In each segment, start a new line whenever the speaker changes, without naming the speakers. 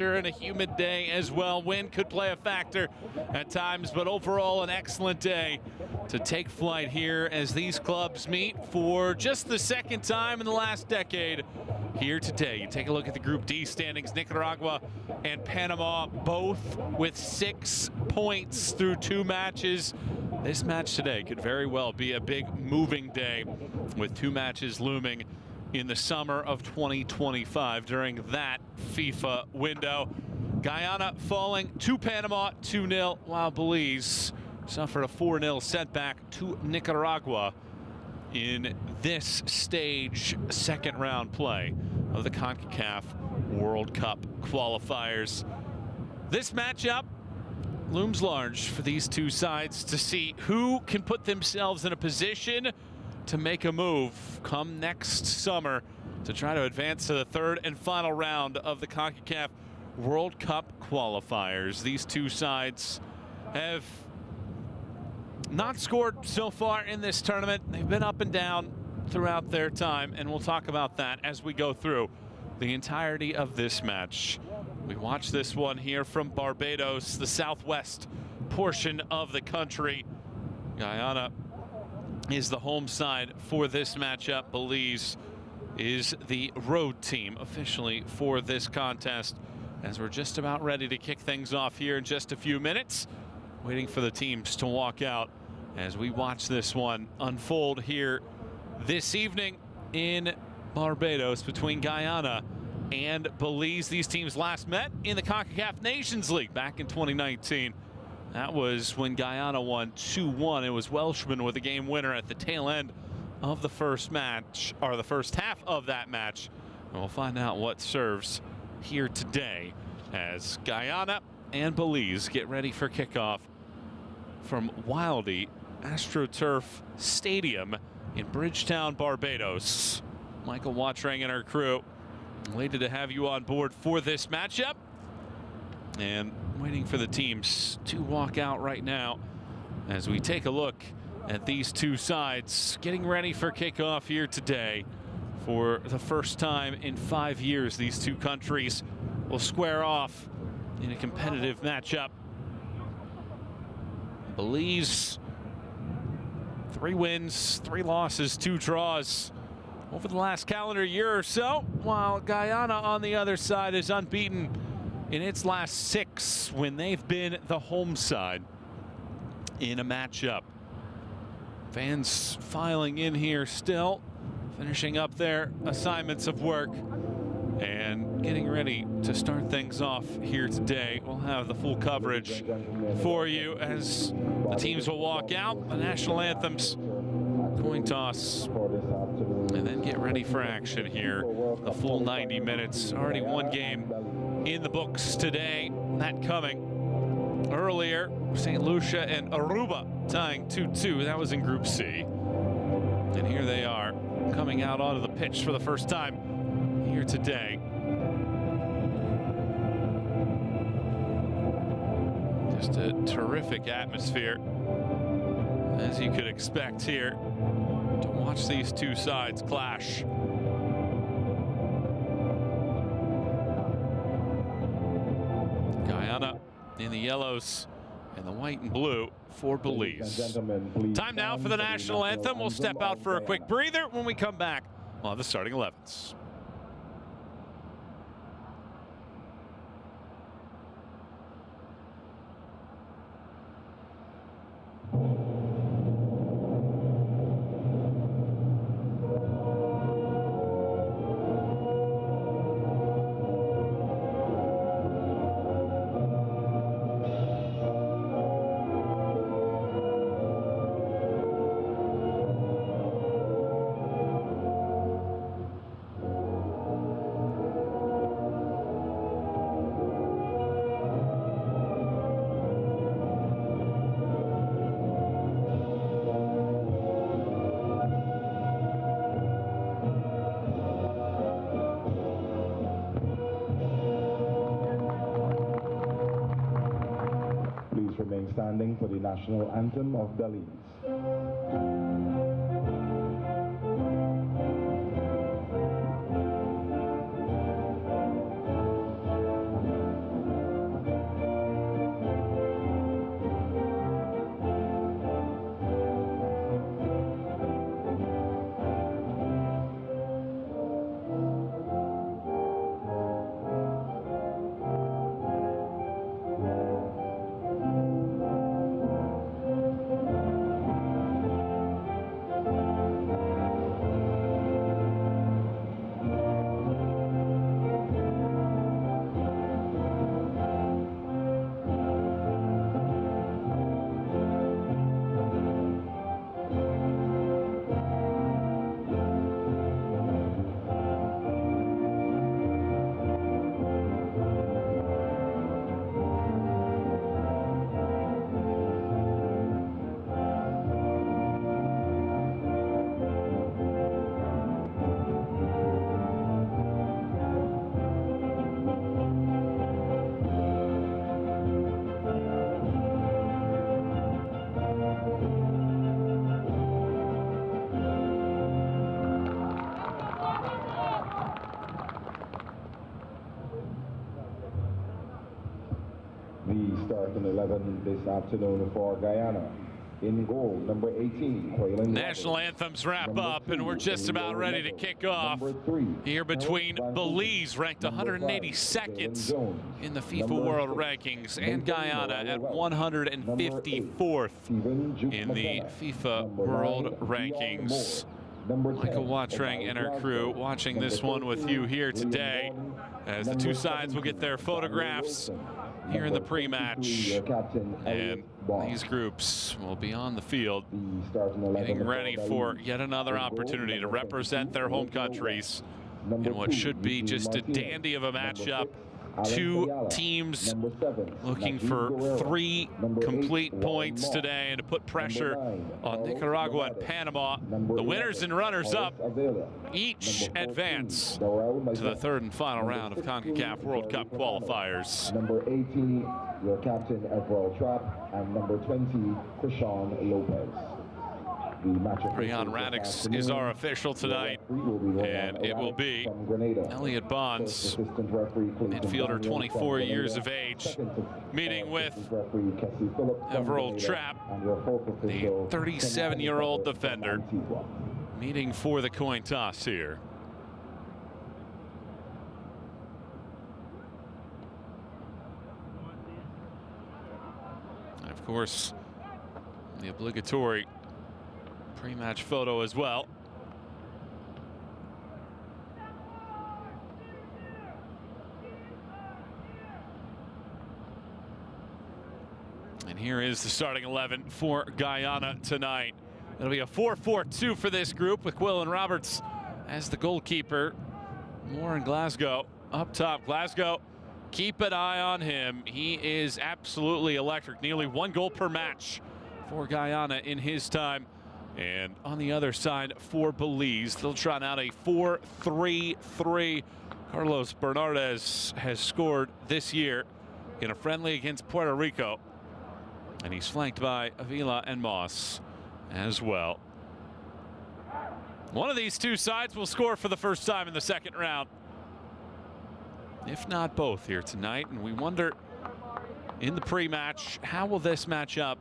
and a humid day as well. Wind could play a factor at times, but overall an excellent day to take flight here as these clubs meet for just the second time in the last decade here today. You take a look at the Group D standings. Nicaragua and Panama both with 6 points through 2 matches. This match today could very well be a big moving day with 2 matches looming in the summer of 2025 during that FIFA window. Guyana falling to Panama 2-0, while Belize suffered a 4-0 setback to Nicaragua in this stage, second round play of the Concacaf World Cup qualifiers. This matchup looms large for these two sides to see who can put themselves in a position to make a move come next summer to try to advance to the third and final round of the Concacaf World Cup qualifiers. These two sides have not scored so far in this tournament. They've been up and down throughout their time, and we'll talk about that as we go through the entirety of this match. We watch this one here from Barbados, the southwest portion of the country. Guyana is the home side for this matchup. Belize is the road team officially for this contest, as we're just about ready to kick things off here in just a few minutes, waiting for the teams to walk out as we watch this one unfold here this evening in Barbados between Guyana and Belize. These teams last met in the Concacaf Nations League back in 2019. That was when Guyana won 2-1. It was Welshman with a game winner at the tail end of the first match, or the first half of that match. And we'll find out what serves here today as Guyana and Belize get ready for kickoff from Wildy AstroTurf Stadium in Bridgetown, Barbados. Michael Watring and our crew, delighted to have you on board for this matchup, and waiting for the teams to walk out right now as we take a look at these two sides getting ready for kickoff here today. For the first time in 5 years, these two countries will square off in a competitive matchup. Belize, 3 wins, 3 losses, 2 draws over the last calendar year or so, while Guyana on the other side is unbeaten in its last 6 when they've been the home side in a matchup. Fans filing in here still, finishing up their assignments of work and getting ready to start things off here today. We'll have the full coverage for you as the teams will walk out, the national anthems, coin toss, and then get ready for action here. The full 90 minutes. Already 1 game in the books today. That coming earlier. St. Lucia and Aruba tying 2-2. That was in Group C. And here they are coming out onto the pitch for the first time here today. Just a terrific atmosphere, as you could expect here, to watch these two sides clash. Guyana in the yellows and the white and blue for Belize. Time now for the national anthem. We'll step out for a quick breather. When we come back, we'll have the starting 11s.
Remain standing for the national anthem of Belize. The starting 11 this afternoon for Guyana. In goal, number 18,
National anthems wrap up, and we're just about ready to kick off here between Belize, ranked 182nd in the FIFA World Rankings, and Guyana at 154th in the FIFA World Rankings. Michael Watrang and our crew watching this one with you here today, as the two sides will get their photographs here in the pre-match, and these groups will be on the field getting ready for yet another opportunity to represent their home countries in what should be just a dandy of a matchup. Two teams looking for 3 complete points today and to put pressure on Nicaragua and Panama. The winners and runners-up each advance to the third and final round of Concacaf World Cup qualifiers.
Number 18, your captain, Everell Trapp, and number 20, Krishan Lopez.
Rian Radix is our official tonight, and it will be Elliot Bonds, midfielder, 24 years of age, meeting with Everell Trapp, the 37-year-old defender, meeting for the coin toss here. And of course, the obligatory pre-match photo as well. And here is the starting 11 for Guyana tonight. It'll be a 4-4-2 for this group, with Quillen Roberts as the goalkeeper. Moore and Glasgow up top. Glasgow, keep an eye on him. He is absolutely electric. Nearly 1 goal per match for Guyana in his time. And on the other side for Belize, they'll trot out a 4-3-3. Carlos Bernardes has scored this year in a friendly against Puerto Rico, and he's flanked by Avila and Moss as well. One of these two sides will score for the first time in the second round, if not both, here tonight. And we wonder in the pre-match, how will this matchup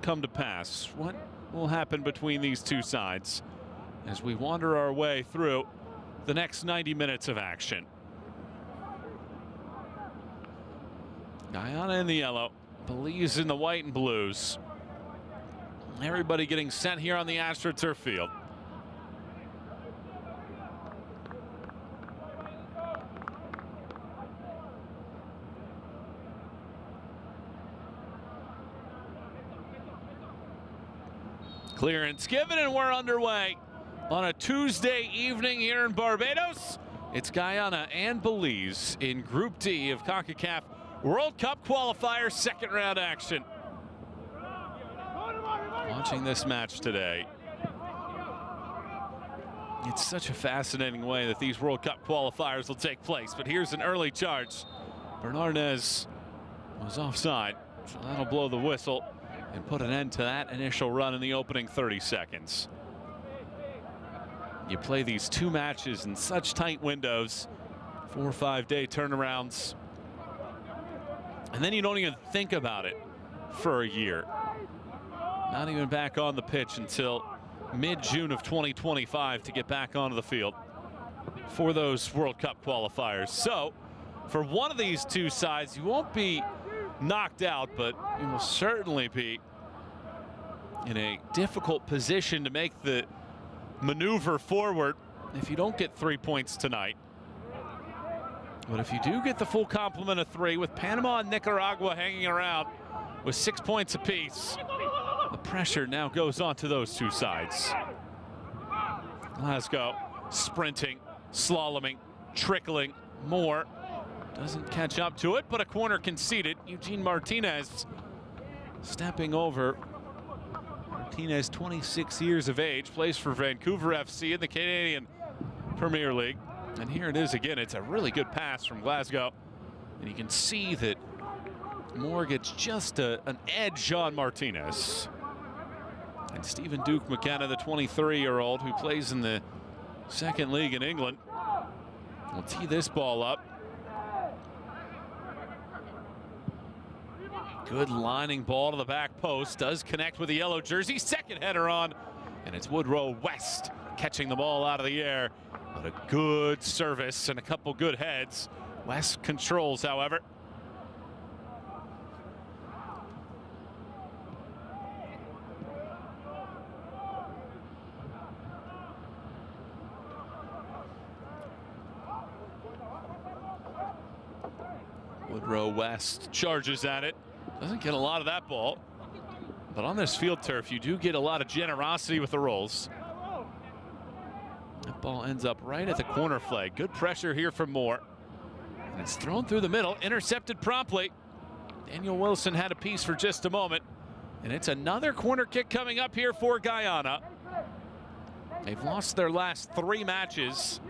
come to pass? What will happen between these two sides as we wander our way through the next 90 minutes of action? Guyana in the yellow, Belize in the white and blues. Everybody getting sent here on the AstroTurf field. Clearance given, and we're underway on a Tuesday evening here in Barbados. It's Guyana and Belize in Group D of Concacaf World Cup Qualifiers second round action. Watching this match today, it's such a fascinating way that these World Cup qualifiers will take place. But here's an early charge. Bernardes was offside, so that'll blow the whistle and put an end to that initial run in the opening 30 seconds. You play these two matches in such tight windows, 4 or 5 day turnarounds, and then you don't even think about it for a year. Not even back on the pitch until mid-June of 2025 to get back onto the field for those World Cup qualifiers. So for one of these two sides, you won't be knocked out, but you will certainly be in a difficult position to make the maneuver forward if you don't get 3 points tonight. But if you do get the full complement of 3, with Panama and Nicaragua hanging around with 6 points apiece, the pressure now goes on to those two sides. Glasgow sprinting, slaloming, trickling. Moore doesn't catch up to it, but a corner conceded. Eugene Martinez stepping over. Martinez, 26 years of age, plays for Vancouver FC in the Canadian Premier League. And here it is again. It's a really good pass from Glasgow, and you can see that Moore gets just an edge on Martinez. And Stephen Duke McKenna, the 23-year-old who plays in the second league in England, will tee this ball up. Good lining ball to the back post. Does connect with the yellow jersey. Second header on. And it's Woodrow West catching the ball out of the air. But a good service and a couple good heads. West controls, however. Woodrow West charges at it. Doesn't get a lot of that ball. But on this field turf, you do get a lot of generosity with the rolls. That ball ends up right at the corner flag. Good pressure here from Moore. And it's thrown through the middle, intercepted promptly. Daniel Wilson had a piece for just a moment. And it's another corner kick coming up here for Guyana. They've lost their last 3 matches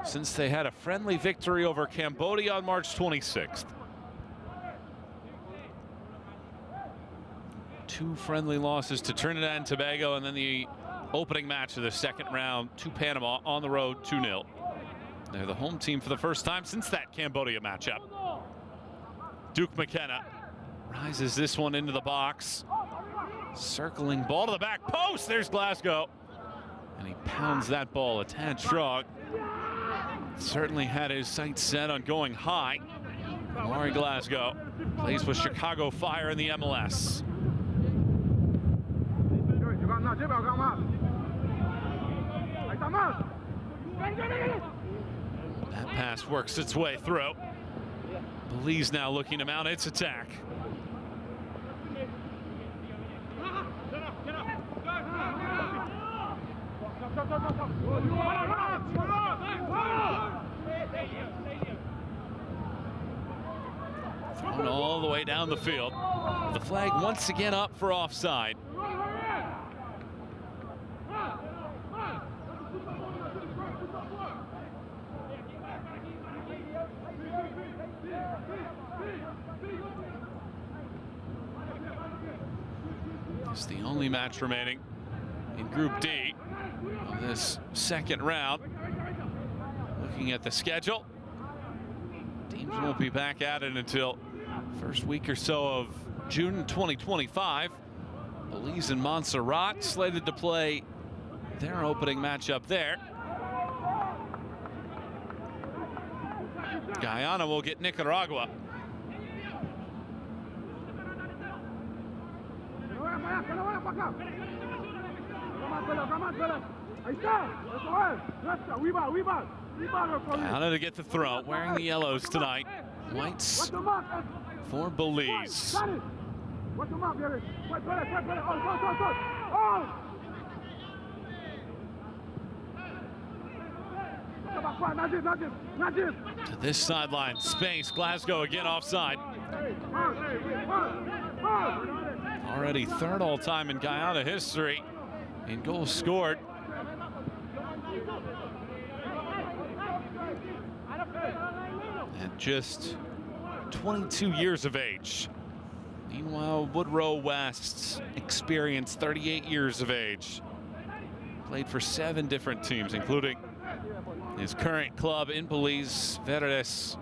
since they had a friendly victory over Cambodia on March 26th. 2 friendly losses to Trinidad and Tobago, and then the opening match of the second round to Panama on the road, 2-0. They're the home team for the first time since that Cambodia matchup. Duke McKenna rises this one into the box. Circling ball to the back post. There's Glasgow. And he pounds that ball a tad strong. Certainly had his sights set on going high. Maury Glasgow plays with Chicago Fire in the MLS. That pass works its way through. Belize now looking to mount its attack. Thrown all the way down the field. The flag once again up for offside. It's the only match remaining in Group D of this second round. Looking at the schedule, teams won't be back at it until first week or so of June 2025. Belize and Montserrat slated to play their opening matchup there. Guyana will get Nicaragua. Guyana to get the throw, wearing the yellows tonight. Whites for Belize. To this sideline, space, Glasgow again offside. Already 3rd all-time in Guyana history in goals scored. At just 22 years of age. Meanwhile, Woodrow West's experience, 38 years of age. Played for 7 different teams, including his current club in Belize, Verdes.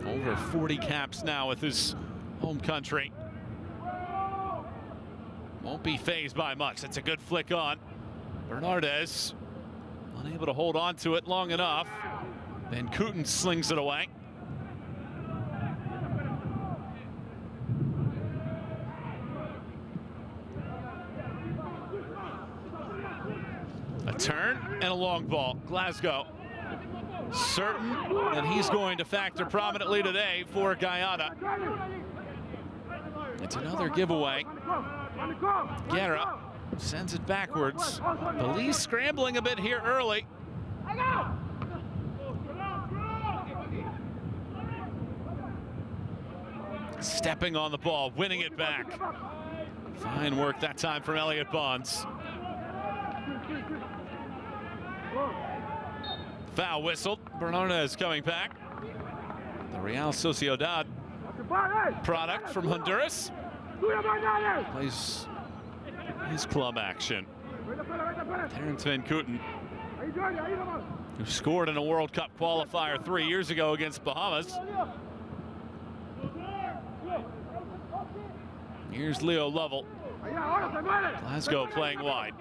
Over 40 caps now with his home country. Won't be fazed by much. That's a good flick on. Bernardez unable to hold on to it long enough. Van Kooten slings it away. A turn and a long ball. Glasgow certain that he's going to factor prominently today for Guyana. It's another giveaway. Guerra sends it backwards. Belize scrambling a bit here early. Stepping on the ball, winning it back. Fine work that time from Elliot Bonds. Foul whistled. Bernardez coming back. The Real Sociedad product from Honduras plays his club action. Terrence Van Kooten who scored in a World Cup qualifier 3 years ago against Bahamas. Here's Leo Lovell. Glasgow playing wide.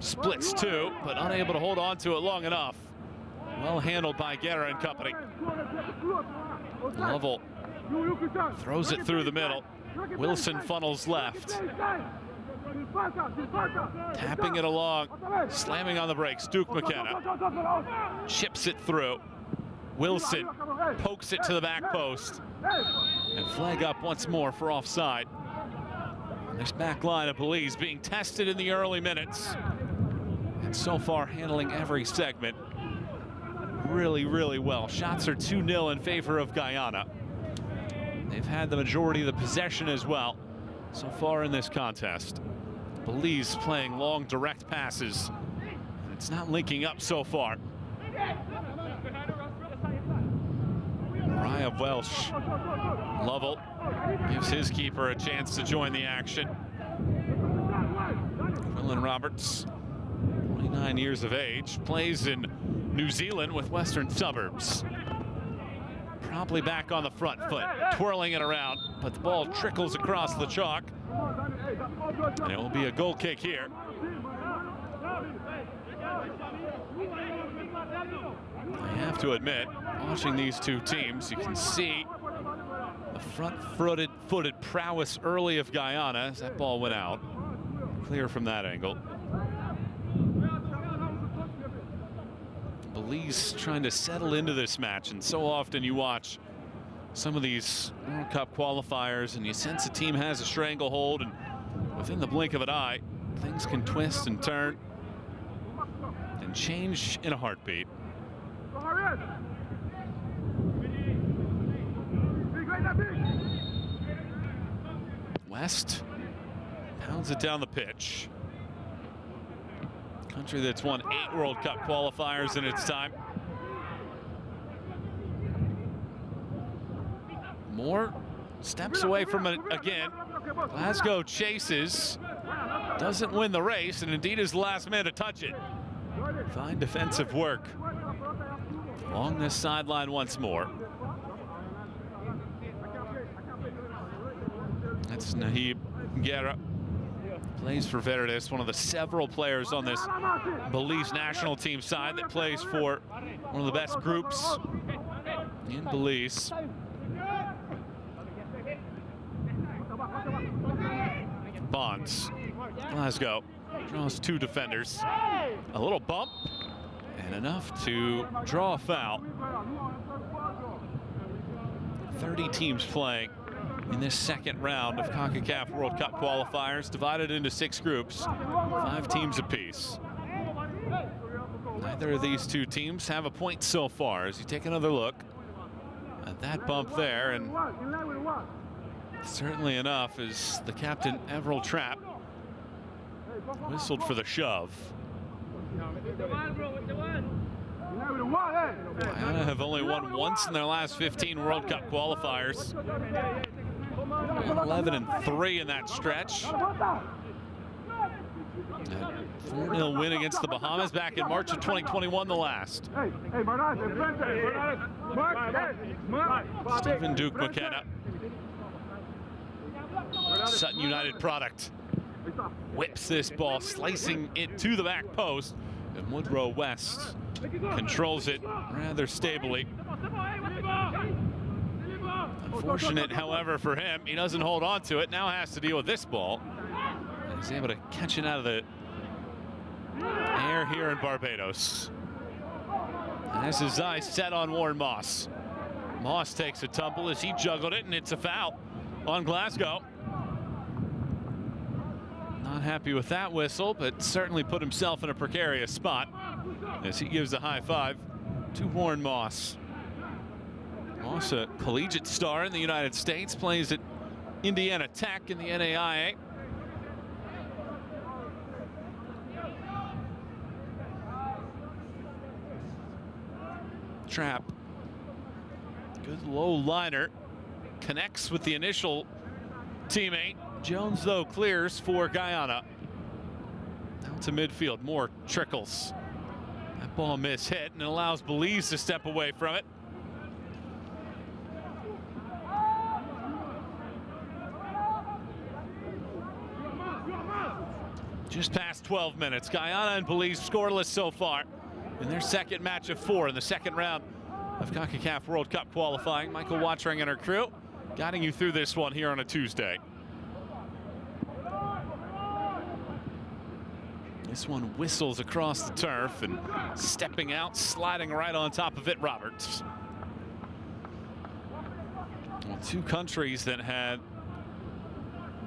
Splits two, but unable to hold on to it long enough. Well handled by Guerra and company. Lovell throws it through the middle. Wilson funnels left. Tapping it along, slamming on the brakes. Duke McKenna chips it through. Wilson pokes it to the back post. And flag up once more for offside. This back line of Belize being tested in the early minutes. And so far handling every segment really, really well. Shots are 2-0 in favor of Guyana. They've had the majority of the possession as well so far in this contest. Belize playing long direct passes. It's not linking up so far. Mariah Welsh. Lovell gives his keeper a chance to join the action. Quillan Roberts, 29 years of age, plays in New Zealand with Western Suburbs. Promptly back on the front foot, twirling it around, but the ball trickles across the chalk. And it will be a goal kick here. I have to admit, watching these two teams, you can see the front-footed prowess early of Guyana as that ball went out. Clear from that angle. Belize trying to settle into this match, and so often you watch some of these World Cup qualifiers and you sense a team has a stranglehold, and within the blink of an eye, things can twist and turn and change in a heartbeat. West pounds it down the pitch. Country that's won 8 World Cup qualifiers in its time. Moore steps away from it again. Glasgow chases, doesn't win the race, and indeed is the last man to touch it. Fine defensive work along this sideline once more. That's Nahib Guerra. Plays for Verdes, one of the several players on this Belize national team side that plays for one of the best groups in Belize. Bonds. Glasgow draws 2 defenders. A little bump and enough to draw a foul. 30 teams playing in this second round of Concacaf World Cup qualifiers, divided into 6 groups, 5 teams apiece. Neither of these two teams have a point so far. As you take another look at that bump there, and certainly enough as the captain Everell Trapp whistled for the shove. Guyana have only won once in their last 15 World Cup qualifiers. 11-3 in that stretch. 4-0 win against the Bahamas back in March of 2021, the last. Stephen Duke McKenna. Sutton United product. Whips this ball, slicing it to the back post. And Woodrow West controls it rather stably. Unfortunate, however, for him, he doesn't hold on to it. Now has to deal with this ball. And he's able to catch it out of the air here in Barbados. And has his eyes set on Warren Moss. Moss takes a tumble as he juggled it, and it's a foul on Glasgow. Not happy with that whistle, but certainly put himself in a precarious spot as he gives a high five to Warren Moss. Moss, a collegiate star in the United States, plays at Indiana Tech in the NAIA. Trapp, good low liner, connects with the initial teammate. Jones, though, clears for Guyana. Out to midfield, more trickles That ball mishit and allows Belize to step away from it. Just past 12 minutes. Guyana and Belize scoreless so far in their second match of 4 in the second round of Concacaf World Cup qualifying. Michael Watring and her crew guiding you through this one here on a Tuesday. This one whistles across the turf and stepping out, sliding right on top of it, Roberts. Well, two countries that had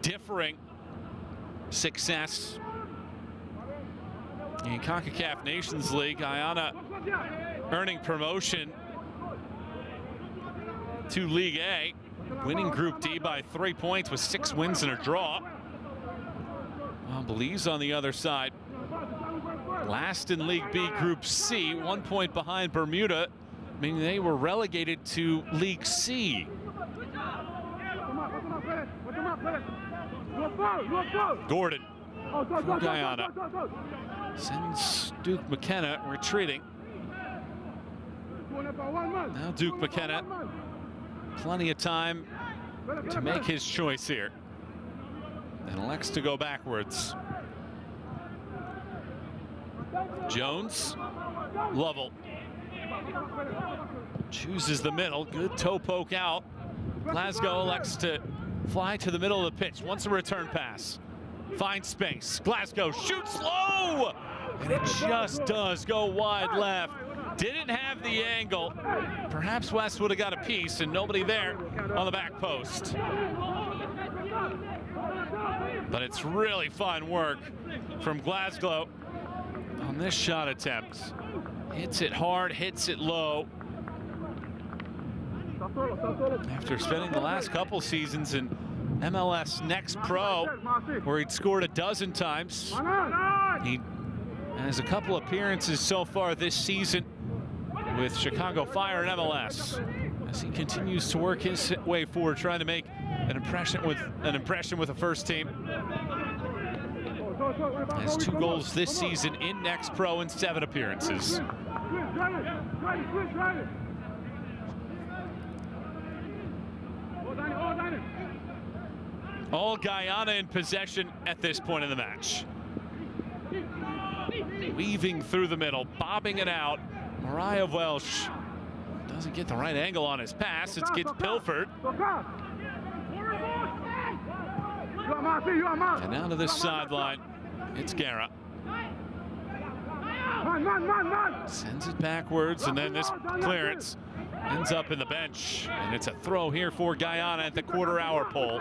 differing success in CONCACAF Nations League. Guyana earning promotion to League A, winning Group D by 3 points with 6 wins and a draw. While Belize on the other side, last in League B Group C, 1 point behind Bermuda, meaning they were relegated to League C. Gordon for Guyana sends Duke McKenna retreating. Now Duke McKenna, plenty of time to make his choice here, and elects to go backwards. Jones, Lovell chooses the middle. Good toe poke out. Glasgow elects to fly to the middle of the pitch. Wants a return pass. Finds space. Glasgow shoots low, and it just does go wide left. Didn't have the angle. Perhaps West would have got a piece, and nobody there on the back post. But it's really fine work from Glasgow on this shot attempt. Hits it hard, hits it low. After spending the last couple seasons in MLS Next Pro, where he'd scored a dozen times, he has a couple appearances so far this season with Chicago Fire and MLS, as he continues to work his way forward, trying to make an impression with the first team. Has 2 goals this season in Next Pro in 7 appearances. All Guyana in possession at this point in the match. Weaving through the middle, bobbing it out. Mariah Welsh doesn't get the right angle on his pass. It gets pilfered. And now to this sideline, it's Guerra. Sends it backwards, and then this clearance ends up in the bench. And it's a throw here for Guyana at the quarter-hour pole.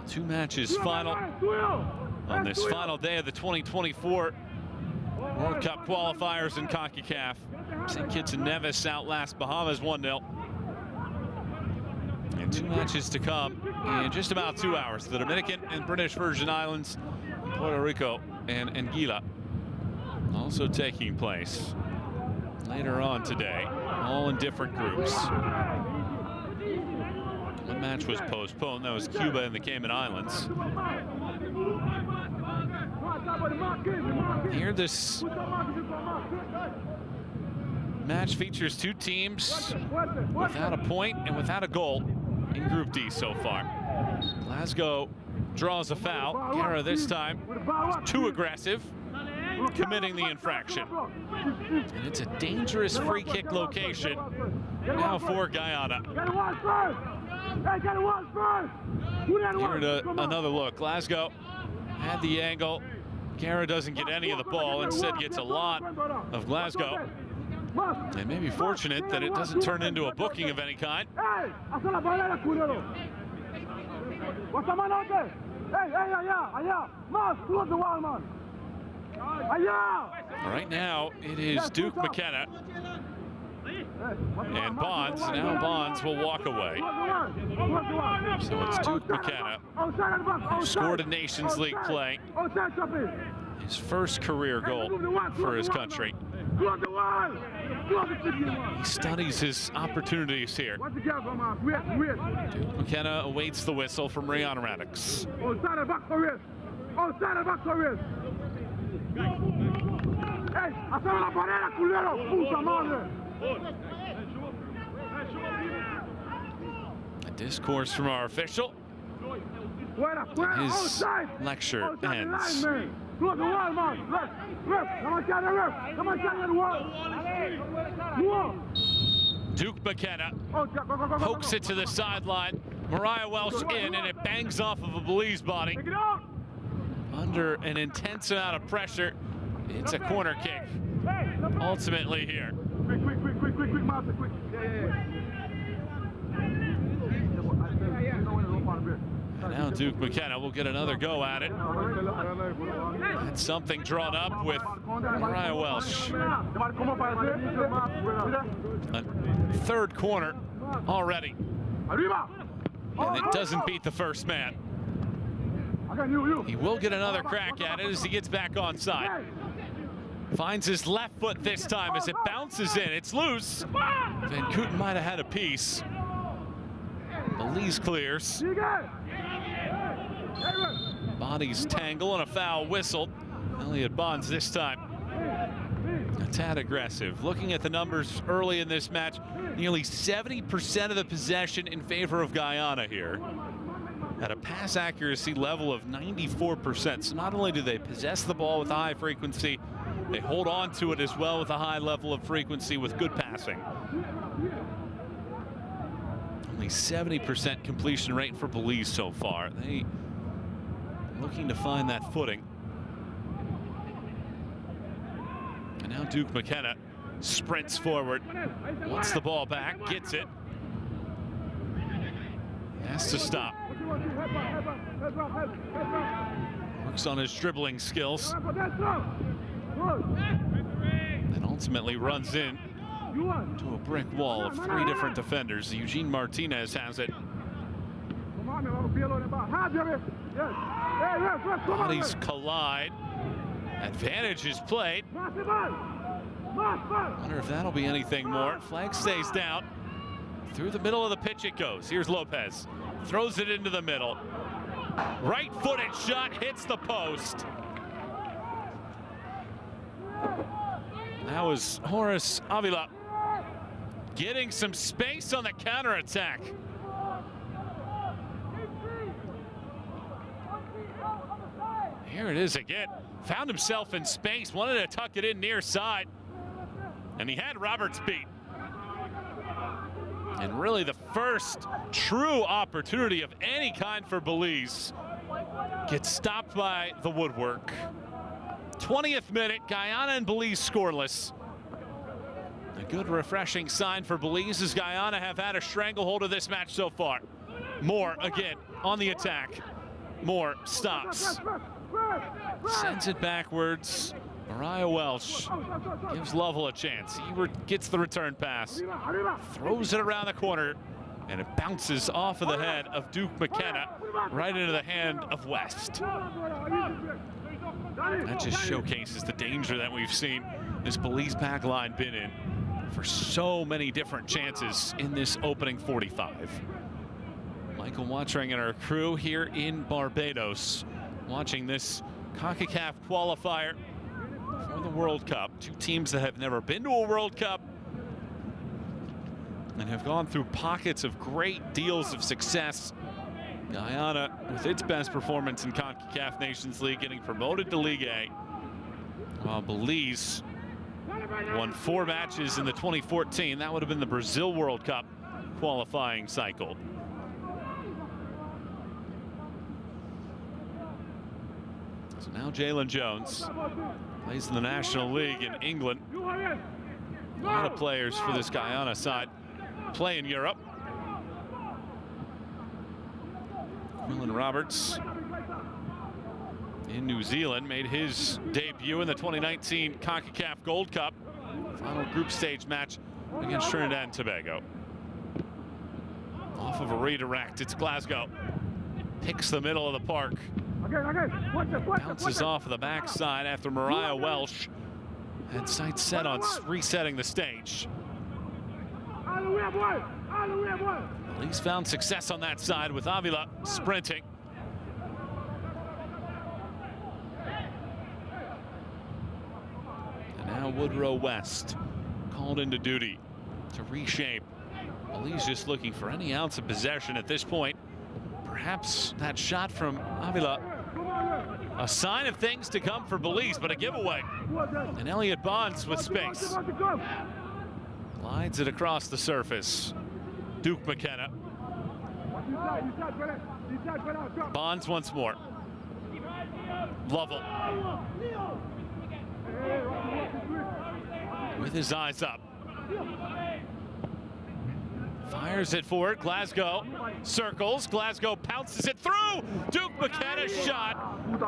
Two matches final on this final day of the 2024 World Cup qualifiers in CONCACAF. St. Kitts and Nevis outlast Bahamas 1-0. And 2 matches to come in just about 2 hours. The Dominican and British Virgin Islands, Puerto Rico and Anguilla also taking place later on today, all in different groups. One match was postponed. That was Cuba and the Cayman Islands. Here, this match features 2 teams without a point and without a goal in Group D so far. Glasgow draws a foul. Guerra this time is too aggressive, committing the infraction. And it's a dangerous free kick location now for Guyana. Here to another look. Glasgow had the angle. Guerra doesn't get any of the ball, instead gets a lot of Glasgow. And maybe fortunate that it doesn't turn into a booking of any kind. Right now, it is Duke McKenna and Bonds. Now Bonds will walk away. So it's Duke McKenna, who scored a Nations League play, his first career goal for his country. He studies his opportunities here. Duke McKenna awaits the whistle from Rian Radix.
Outside the back to Hey, hacemos la pared, culero! ¡Puta madre!
A discourse from our official.
Fuera,
His
outside!
lecture
Outside
ends.
the line, man. Close the wall, man. Ref, come on, carry the ref. Come on, carry the wall.
Duke McKenna
Oh, go.
pokes it to the sideline. Mariah Welsh in, and it bangs off of a Belize body.
Take it out.
Under an intense amount of pressure, it's a corner kick. Ultimately here.
Quick, Master, quick.
And now Duke McKenna will get another go at it. That's something drawn up with Mariah Welsh. A third corner already. And it doesn't beat the first man. He will get another crack at it as he gets back onside. Finds his left foot this time as it bounces in. It's loose. Van Kooten might have had a piece. Belize clears. Bodies tangle and a foul whistled. Elliot Bonds this time a tad aggressive. Looking at the numbers early in this match, nearly 70% of the possession in favor of Guyana here. At a pass accuracy level of 94%. So not only do they possess the ball with high frequency, they hold on to it as well with a high level of frequency with good passing. Only 70% completion rate for Belize so far. They looking to find that footing. And now Duke McKenna sprints forward, wants the ball back, gets it. Has to stop. Works on his dribbling skills. And ultimately runs in to a brick wall of three different defenders. Eugene Martinez has it. Bodies collide. Advantage is played. Wonder if that'll be anything more. Flag stays down. Through the middle of the pitch it goes. Here's Lopez. Throws it into the middle. Right-footed shot hits the post. That was Horace Avila getting some space on the counterattack. Here it is again. Found himself in space, wanted to tuck it in near side, and he had Roberts beat. And really the first true opportunity of any kind for Belize gets stopped by the woodwork. 20th minute, Guyana and Belize scoreless. A good refreshing sign for Belize as Guyana have had a stranglehold of this match so far. Moore again on the attack. Moore stops. Sends it backwards. Mariah Welsh gives Lovell a chance. He gets the return pass. Throws it around the corner. And it bounces off of the head of Duke McKenna right into the hand of West. That just showcases the danger that we've seen this Belize pack line been in for so many different chances in this opening 45. Michael Watring and our crew here in Barbados watching this Concacaf qualifier for the World Cup. Two teams that have never been to a World Cup and have gone through pockets of great deals of success. Guyana with its best performance in Concacaf Nations League, getting promoted to League A, while Belize won 4 matches in the 2014. That would have been the Brazil World Cup qualifying cycle. So now Jalen Jones plays in the National League in England. A lot of players for this Guyana side play in Europe. Millen Roberts in New Zealand made his debut in the 2019 Concacaf Gold Cup final group stage match against Trinidad and Tobago. Off of a redirect, it's Glasgow. Picks the middle of the park. Bounces off of the backside after Mariah Welsh had sights set on resetting the stage. Belize found success on that side with Avila sprinting. Woodrow West called into duty to reshape. Belize just looking for any ounce of possession at this point. Perhaps that shot from Avila, a sign of things to come for Belize, but a giveaway. And Elliot Bonds with space. Glides it across the surface. Duke McKenna. Bonds once more. Lovell. With his eyes up. Fires it forward. Glasgow circles. Glasgow pounces it through. Duke McKenna's shot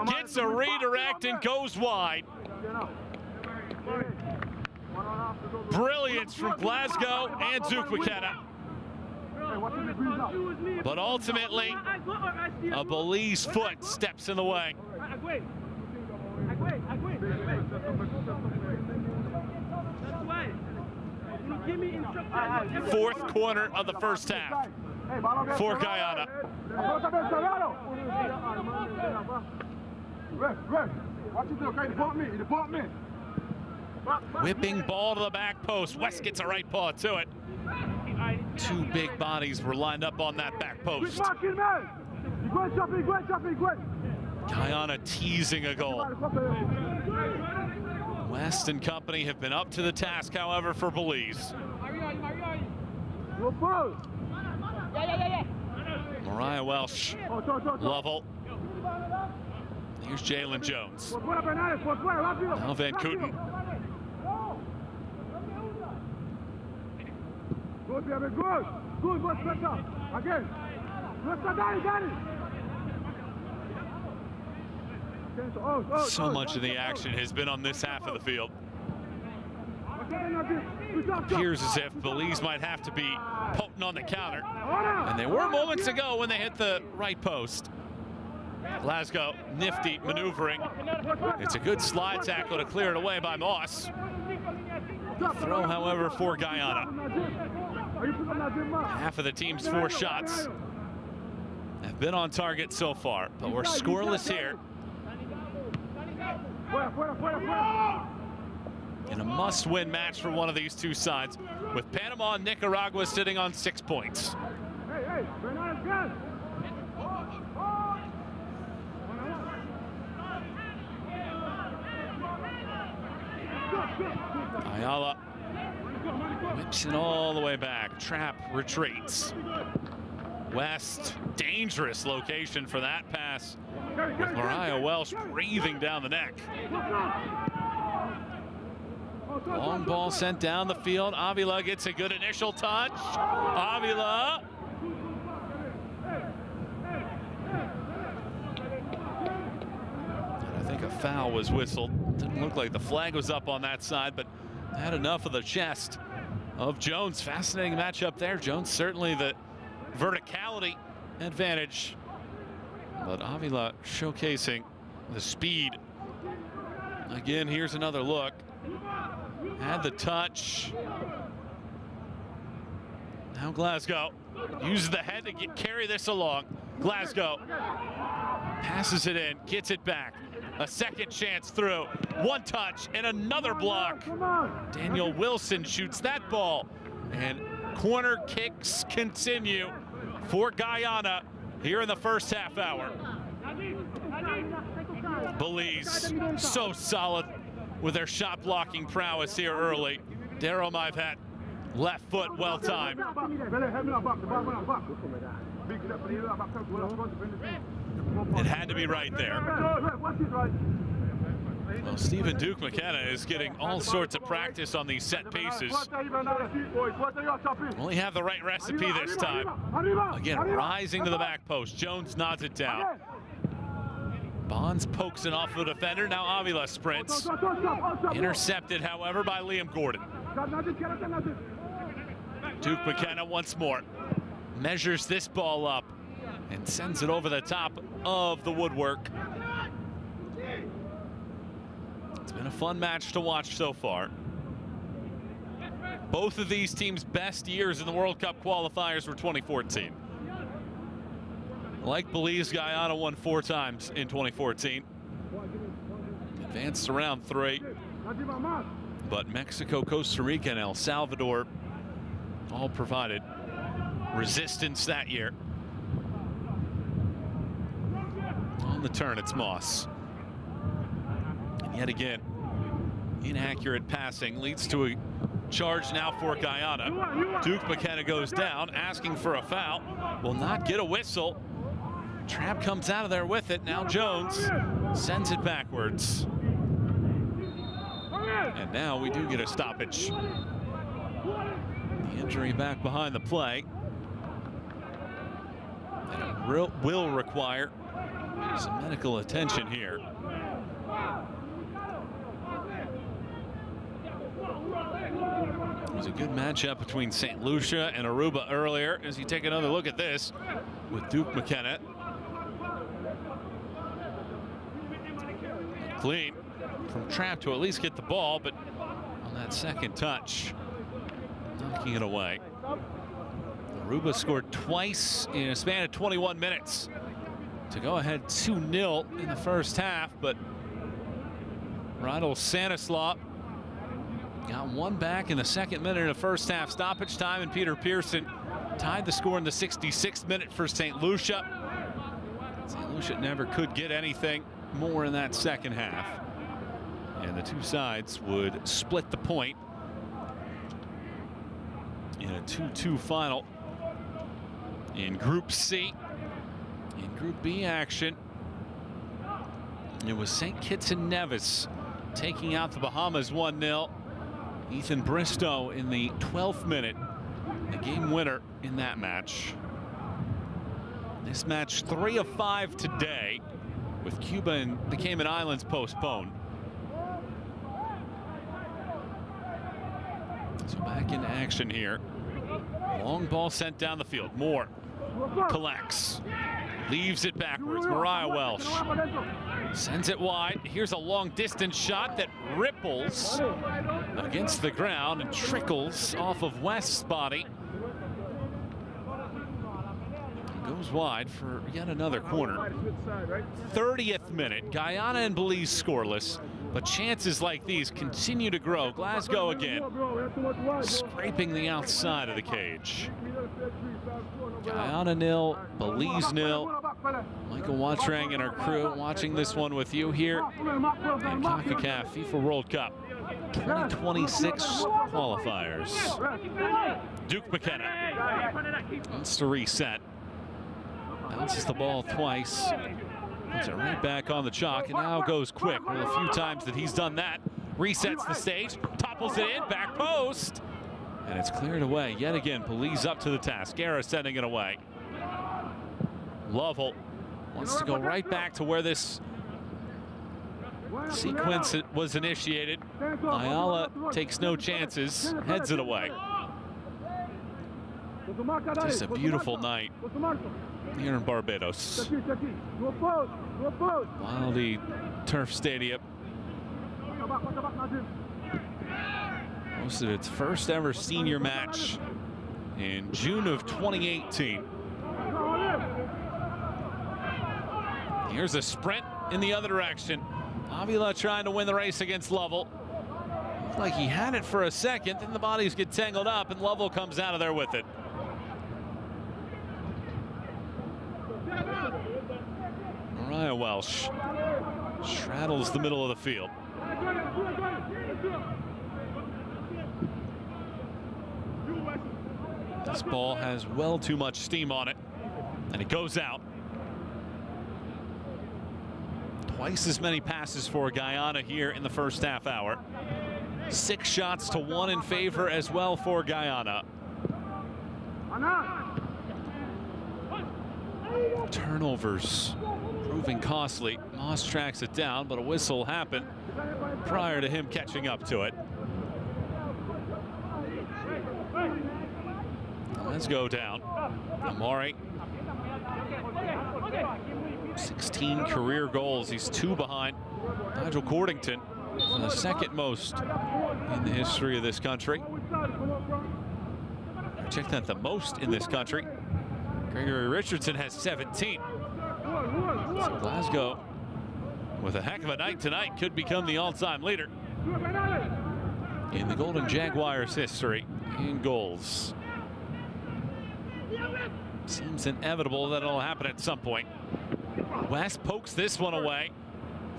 gets a redirect and goes wide. Brilliance from Glasgow and Duke McKenna. But ultimately, a Belize foot steps in the way. Fourth quarter of the first half for Guyana. Whipping ball to the back post. West gets a right paw to it. Two big bodies were lined up on that back post. Guyana teasing a goal. West and company have been up to the task, however, for Belize. Mariah Welsh. Lovell. Here's Jalen Jones. Now Van Kooten. So much of the action has been on this half of the field. Appears as if Belize might have to be potent on the counter. And they were moments ago when they hit the right post. Glasgow, nifty maneuvering. It's a good slide tackle to clear it away by Moss. The throw, however, for Guyana. Half of the team's 4 shots have been on target so far, but we're scoreless here. In a must-win match for one of these two sides, with Panama and Nicaragua sitting on 6 points. Ayala whips it all the way back. Trap retreats. West, dangerous location for that pass, with Mariah Welsh breathing down the neck. Long ball sent down the field. Avila gets a good initial touch. Avila. And I think a foul was whistled. Didn't look like the flag was up on that side, but had enough of the chest of Jones. Fascinating matchup there. Jones certainly the verticality advantage, but Avila showcasing the speed. Again, here's another look. Had the touch. Now Glasgow uses the head to carry this along. Glasgow passes it in, gets it back. A second chance through. One touch and another block. Daniel Wilson shoots that ball. And corner kicks continue for Guyana here in the first half hour. Belize so solid with their shot blocking prowess here early. Darryl Maivet, left foot well timed. It had to be right there. Well, Stephen Duke McKenna is getting all sorts of practice on these set pieces. Only have the right recipe this time. Again, rising to the back post. Jones nods it down. Bonds pokes it off the defender. Now Avila sprints. Intercepted, however, by Liam Gordon. Duke McKenna once more measures this ball up and sends it over the top of the woodwork. It's been a fun match to watch so far. Both of these teams' best years in the World Cup qualifiers were 2014. Like Belize, Guyana won 4 times in 2014. Advanced to round 3. But Mexico, Costa Rica, and El Salvador all provided resistance that year. On the turn, it's Moss. And yet again, inaccurate passing leads to a charge now for Guyana. Duke McKenna goes down, asking for a foul. Will not get a whistle. Trapp comes out of there with it. Now Jones sends it backwards. And now we do get a stoppage. The injury back behind the play. And it will require some medical attention here. It was a good matchup between St. Lucia and Aruba earlier. As you take another look at this with Duke McKenna. Clean from Trapp to at least get the ball, but on that second touch, knocking it away. Aruba scored twice in a span of 21 minutes to go ahead 2-0 in the first half, but Ronald Stanislaw got one back in the second minute of the first half stoppage time, and Peter Pearson tied the score in the 66th minute for St. Lucia. St. Lucia never could get anything more in that second half, and the two sides would split the point in a 2-2 final in Group C. In Group B action, it was St. Kitts and Nevis taking out the Bahamas 1-0. Ethan Bristow in the 12th minute, the game winner in that match. This match 3 of 5 today, with Cuba and the Cayman Islands postponed. So back into action here. Long ball sent down the field. Moore collects, leaves it backwards. Mariah Welsh sends it wide. Here's a long distance shot that ripples against the ground and trickles off of West's body. Goes wide for yet another corner. 30th minute, Guyana and Belize scoreless, but chances like these continue to grow. Glasgow again, scraping the outside of the cage. Guyana 0, Belize 0. Michael Watrang and our crew watching this one with you here in Concacaf FIFA World Cup 2026 qualifiers. Duke McKenna wants to reset. Bounces the ball twice. Puts it right back on the chalk, and now goes quick. Well, a few times that he's done that. Resets the stage, topples it in, back post. And it's cleared away. Yet again, Belize up to the task. Guerra sending it away. Lovell wants to go right back to where this sequence was initiated. Ayala takes no chances, heads it away. Just a beautiful night here in Barbados. Wildy Turf Stadium hosted its first ever senior match in June of 2018. Here's a sprint in the other direction. Avila trying to win the race against Lovell. Looked like he had it for a second, then the bodies get tangled up and Lovell comes out of there with it. Mariah Welsh straddles the middle of the field. This ball has well too much steam on it, and it goes out. Twice as many passes for Guyana here in the first half hour. 6 shots to 1 in favor as well for Guyana. Turnovers proving costly. Moss tracks it down, but a whistle happened prior to him catching up to it. Let's go down. Amari, 16 career goals. He's 2 behind Nigel Cordington for the second most in the history of this country. Check that, the most in this country. Gregory Richardson has 17. So Glasgow, with a heck of a night tonight, could become the all-time leader. in the Golden Jaguars history in goals. Seems inevitable that it'll happen at some point. West pokes this one away.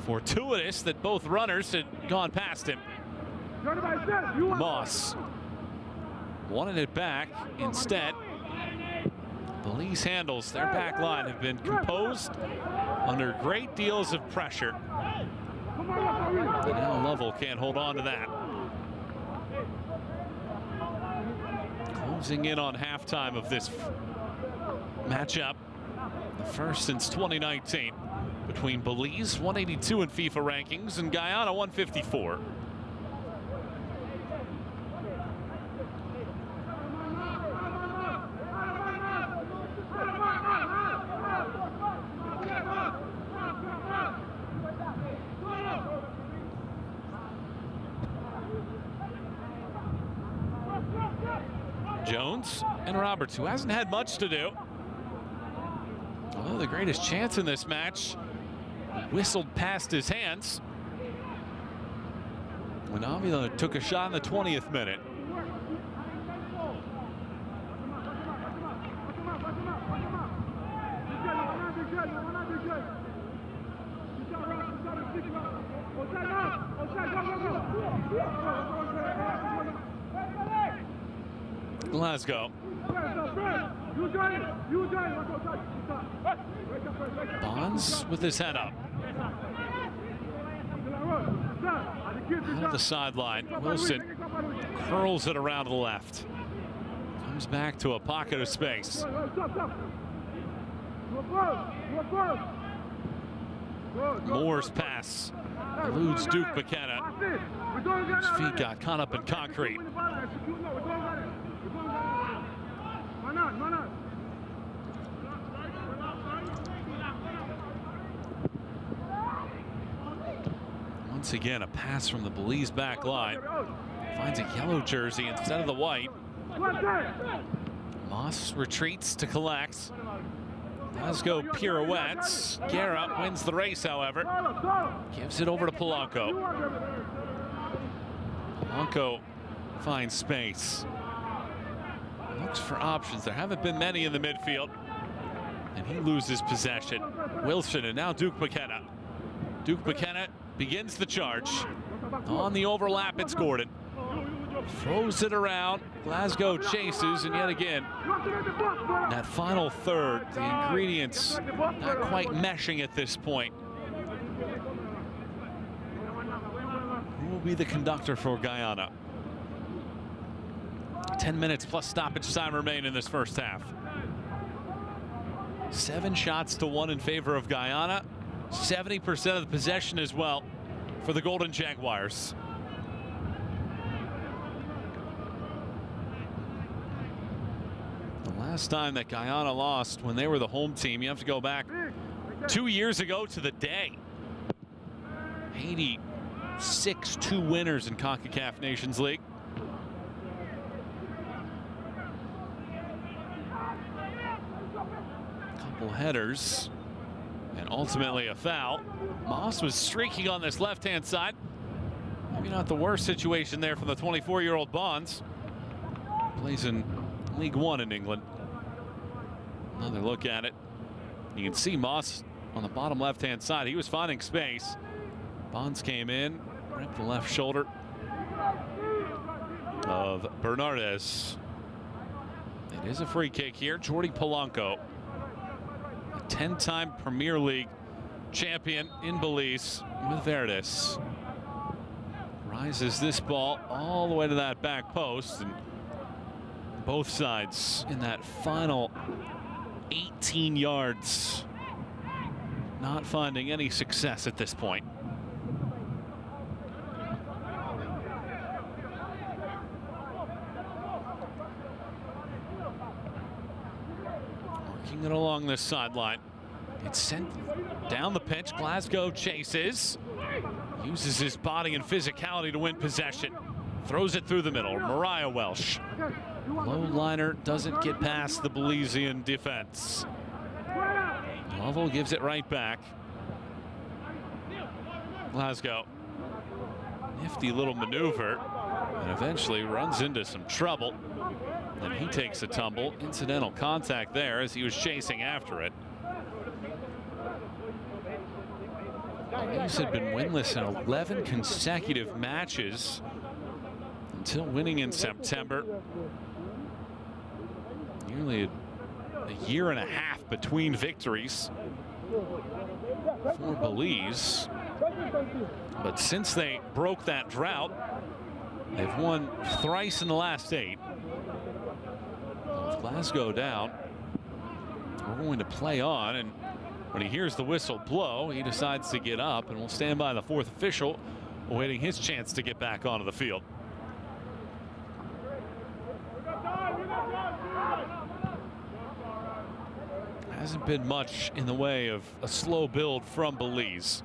Fortuitous that both runners had gone past him. Moss wanted it back. Instead, Belize handles. Their back line have been composed under great deals of pressure. And now Lovell can't hold on to that. Closing in on halftime of this matchup, the first since 2019, between Belize, 182 in FIFA rankings, and Guyana, 154. Jones and Roberts, who hasn't had much to do. Although the greatest chance in this match whistled past his hands when Avila took a shot in the 20th minute. Glasgow. Bonds with his head up. Out of the sideline. Wilson curls it around to the left. Comes back to a pocket of space. Moore's pass eludes Duke McKenna, whose feet got caught up in concrete. Once again, a pass from the Belize back line. Finds a yellow jersey instead of the white. Moss retreats to collect. Glasgow pirouettes. Guerra wins the race, however. Gives it over to Polanco. Polanco finds space. Looks for options. There haven't been many in the midfield. And he loses possession. Wilson and now Duke McKenna. Duke McKenna begins the charge. On the overlap, it's Gordon. Throws it around. Glasgow chases, and yet again, that final third, the ingredients not quite meshing at this point. Who will be the conductor for Guyana? 10 minutes plus stoppage time remain in this first half. 7 shots to 1 in favor of Guyana. 70% of the possession as well for the Golden Jaguars. The last time that Guyana lost when they were the home team, you have to go back 2 years ago to the day. 86-2 winners in Concacaf Nations League. Couple headers and ultimately a foul. Moss was streaking on this left-hand side. Maybe not the worst situation there for the 24-year-old Bonds. Plays in League One in England. Another look at it. You can see Moss on the bottom left-hand side. He was finding space. Bonds came in, ripped the left shoulder of Bernardes. It is a free kick here. Jordi Polanco, a 10-time Premier League champion in Belize with Verdes. Rises this ball all the way to that back post, and both sides in that final 18 yards not finding any success at this point. Working it along this sideline. It's sent down the pitch. Glasgow chases. Uses his body and physicality to win possession. Throws it through the middle. Mariah Welsh. Low liner doesn't get past the Belizean defense. Lovell gives it right back. Glasgow. Nifty little maneuver. and eventually runs into some trouble. And he takes a tumble. Incidental contact there as he was chasing after it. Belize had been winless in 11 consecutive matches until winning in September. Nearly a year and a half between victories for Belize. But since they broke that drought, they've won thrice in the last 8. With Glasgow down, we're going to play on, and when he hears the whistle blow, he decides to get up, and we'll stand by the 4th official, awaiting his chance to get back onto the field. Hasn't been much in the way of a slow build from Belize.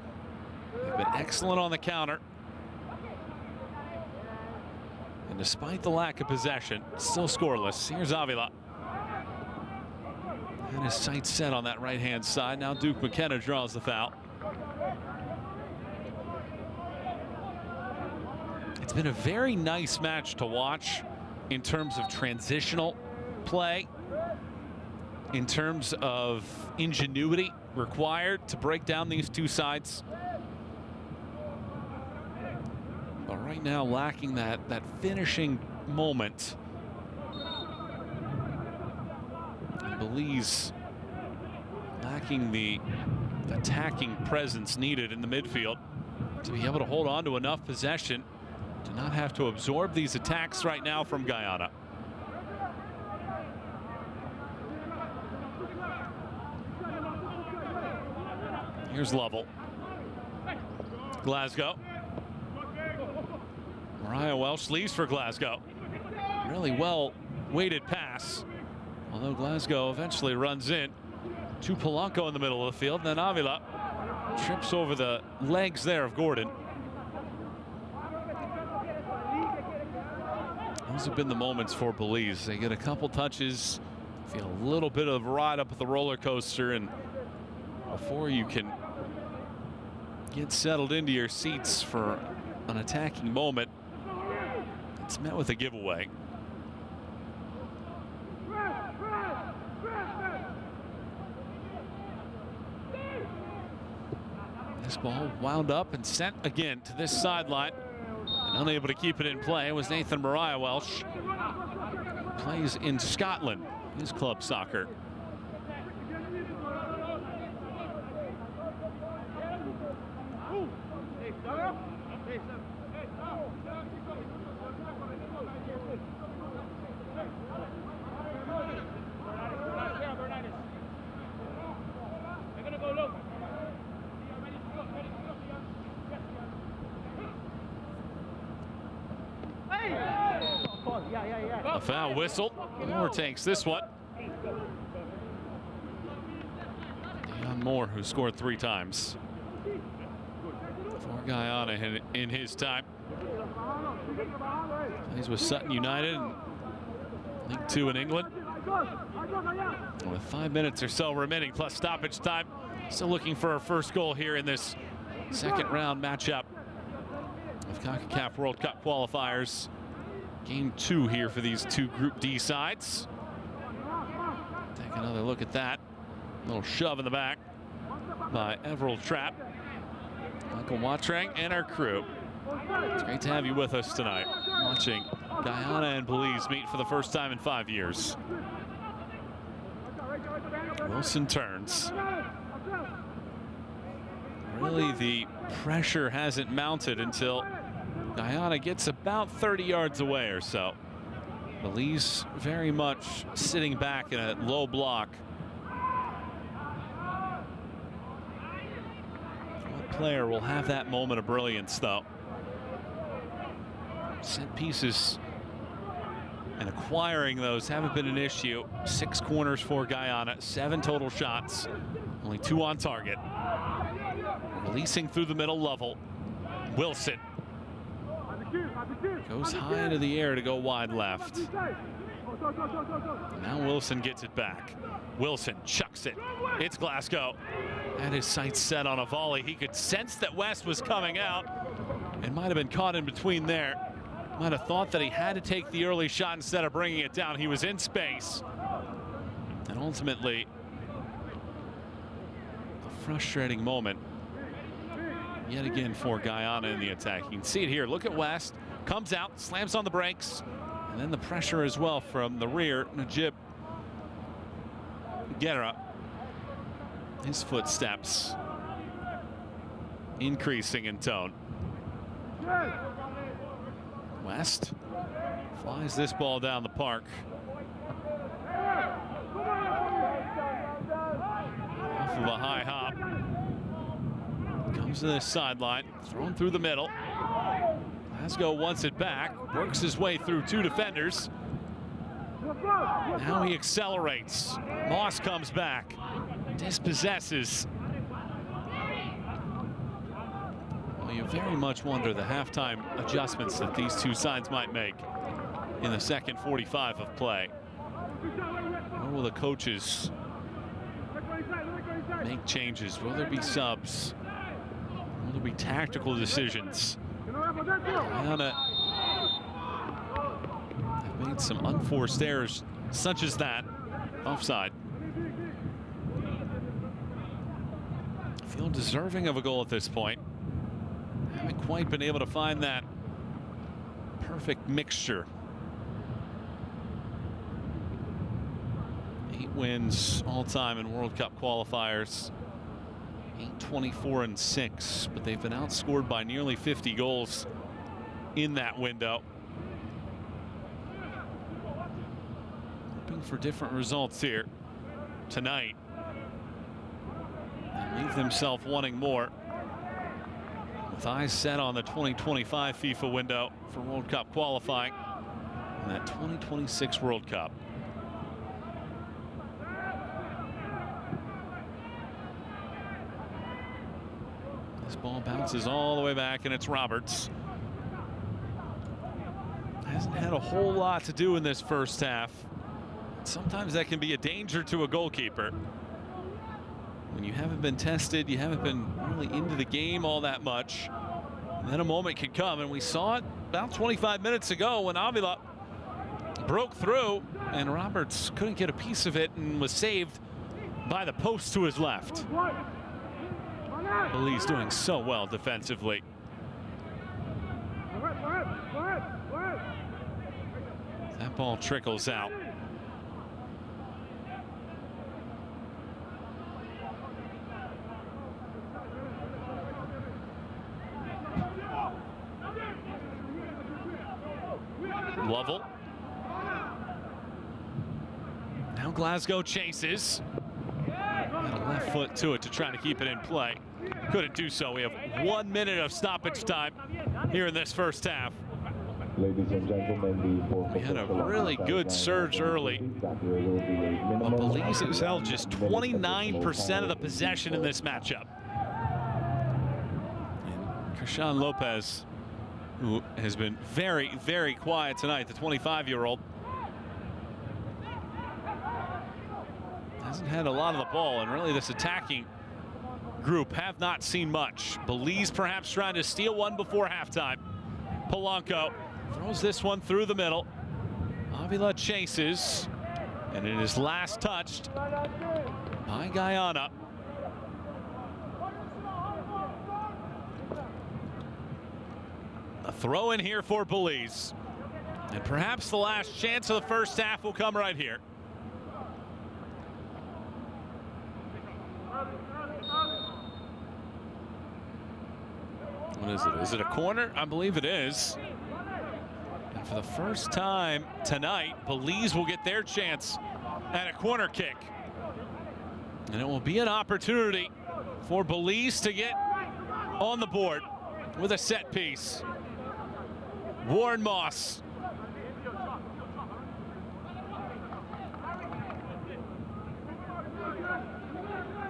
They've been excellent on the counter. And despite the lack of possession, still scoreless. Here's Avila. And his sights set on that right-hand side. Now Duke McKenna draws the foul. It's been a very nice match to watch in terms of transitional play, in terms of ingenuity required to break down these two sides. But right now lacking that finishing moment. And Belize lacking the attacking presence needed in the midfield to be able to hold on to enough possession to not have to absorb these attacks right now from Guyana. Here's Lovell. Glasgow. Mariah Welsh leaves for Glasgow. Really well weighted pass. Although Glasgow eventually runs in to Polanco in the middle of the field. And then Avila trips over the legs there of Gordon. Those have been the moments for Belize. They get a couple touches, feel a little bit of a ride up at the roller coaster, and before you can get settled into your seats for an attacking moment, it's met with a giveaway. This ball wound up and sent again to this sideline, and unable to keep it in play was Nathan Mariah Welsh. Plays in Scotland, his club soccer. A foul whistle. Moore takes this one. Deion Moore, who scored 3 times for Guyana in his time. Plays with Sutton United in League 2 in England. With 5 minutes or so remaining plus stoppage time. Still looking for our first goal here in this second round matchup of Concacaf World Cup qualifiers. Game 2 here for these two Group D sides. Take another look at that. A little shove in the back by Everald Trapp, Michael Watrang, and our crew. It's great to have you with us tonight, watching Guyana and Belize meet for the first time in 5 years. Wilson turns. Really, the pressure hasn't mounted until Guyana gets about 30 yards away or so. Belize very much sitting back in a low block. What player will have that moment of brilliance, though? Set pieces and acquiring those haven't been an issue. 6 corners for Guyana, 7 total shots, only 2 on target. Releasing through the middle, Lovell. Wilson goes high into the air to go wide left. Now Wilson gets it back. Wilson chucks it. It's Glasgow. Had his sights set on a volley. He could sense that West was coming out and might have been caught in between there. Might have thought that he had to take the early shot instead of bringing it down. He was in space. And ultimately, a frustrating moment yet again for Guyana in the attack. You can see it here. Look at West. Comes out, slams on the brakes. And then the pressure as well from the rear. Najib Guerra. His footsteps increasing in tone. West flies this ball down the park. Off of a high hop. Comes to the sideline, thrown through the middle. Glasgow wants it back, works his way through two defenders. Now he accelerates. Moss comes back, dispossesses. Well, you very much wonder the halftime adjustments that these two sides might make in the second 45 of play. Or will the coaches make changes? Will there be subs? Will there be tactical decisions? Guyana have made some unforced errors such as that. Offside. Feel deserving of a goal at this point. Haven't quite been able to find that perfect mixture. 8 wins all time in World Cup qualifiers. 8-24-6, but they've been outscored by nearly 50 goals in that window. Hoping for different results here tonight and leave themselves wanting more, with eyes set on the 2025 FIFA window for World Cup qualifying and that 2026 World Cup. This ball bounces all the way back, and it's Roberts. Hasn't had a whole lot to do in this first half. Sometimes that can be a danger to a goalkeeper. When you haven't been tested, you haven't been really into the game all that much, and then a moment can come, and we saw it about 25 minutes ago when Avila broke through, and Roberts couldn't get a piece of it and was saved by the post to his left. Belize doing so well defensively. That ball trickles out. Lovell. Now Glasgow chases. And a left foot to it to try to keep it in play. Couldn't do so. We have 1 minute of stoppage time here in this first half.
Ladies and gentlemen,
we had a really good surge early, but Belize has held just 29% of the possession in this matchup. And Krishan Lopez, who has been very, very quiet tonight, the 25-year-old, hasn't had a lot of the ball, and really this attacking group have not seen much. Belize perhaps trying to steal one before halftime. Polanco throws this one through the middle. Avila chases, and it is last touched by Guyana. A throw in here for Belize, and perhaps the last chance of the first half will come right here. What is it? Is it a corner? I believe it is. And for the first time tonight, Belize will get their chance at a corner kick. And it will be an opportunity for Belize to get on the board with a set piece. Warren Moss.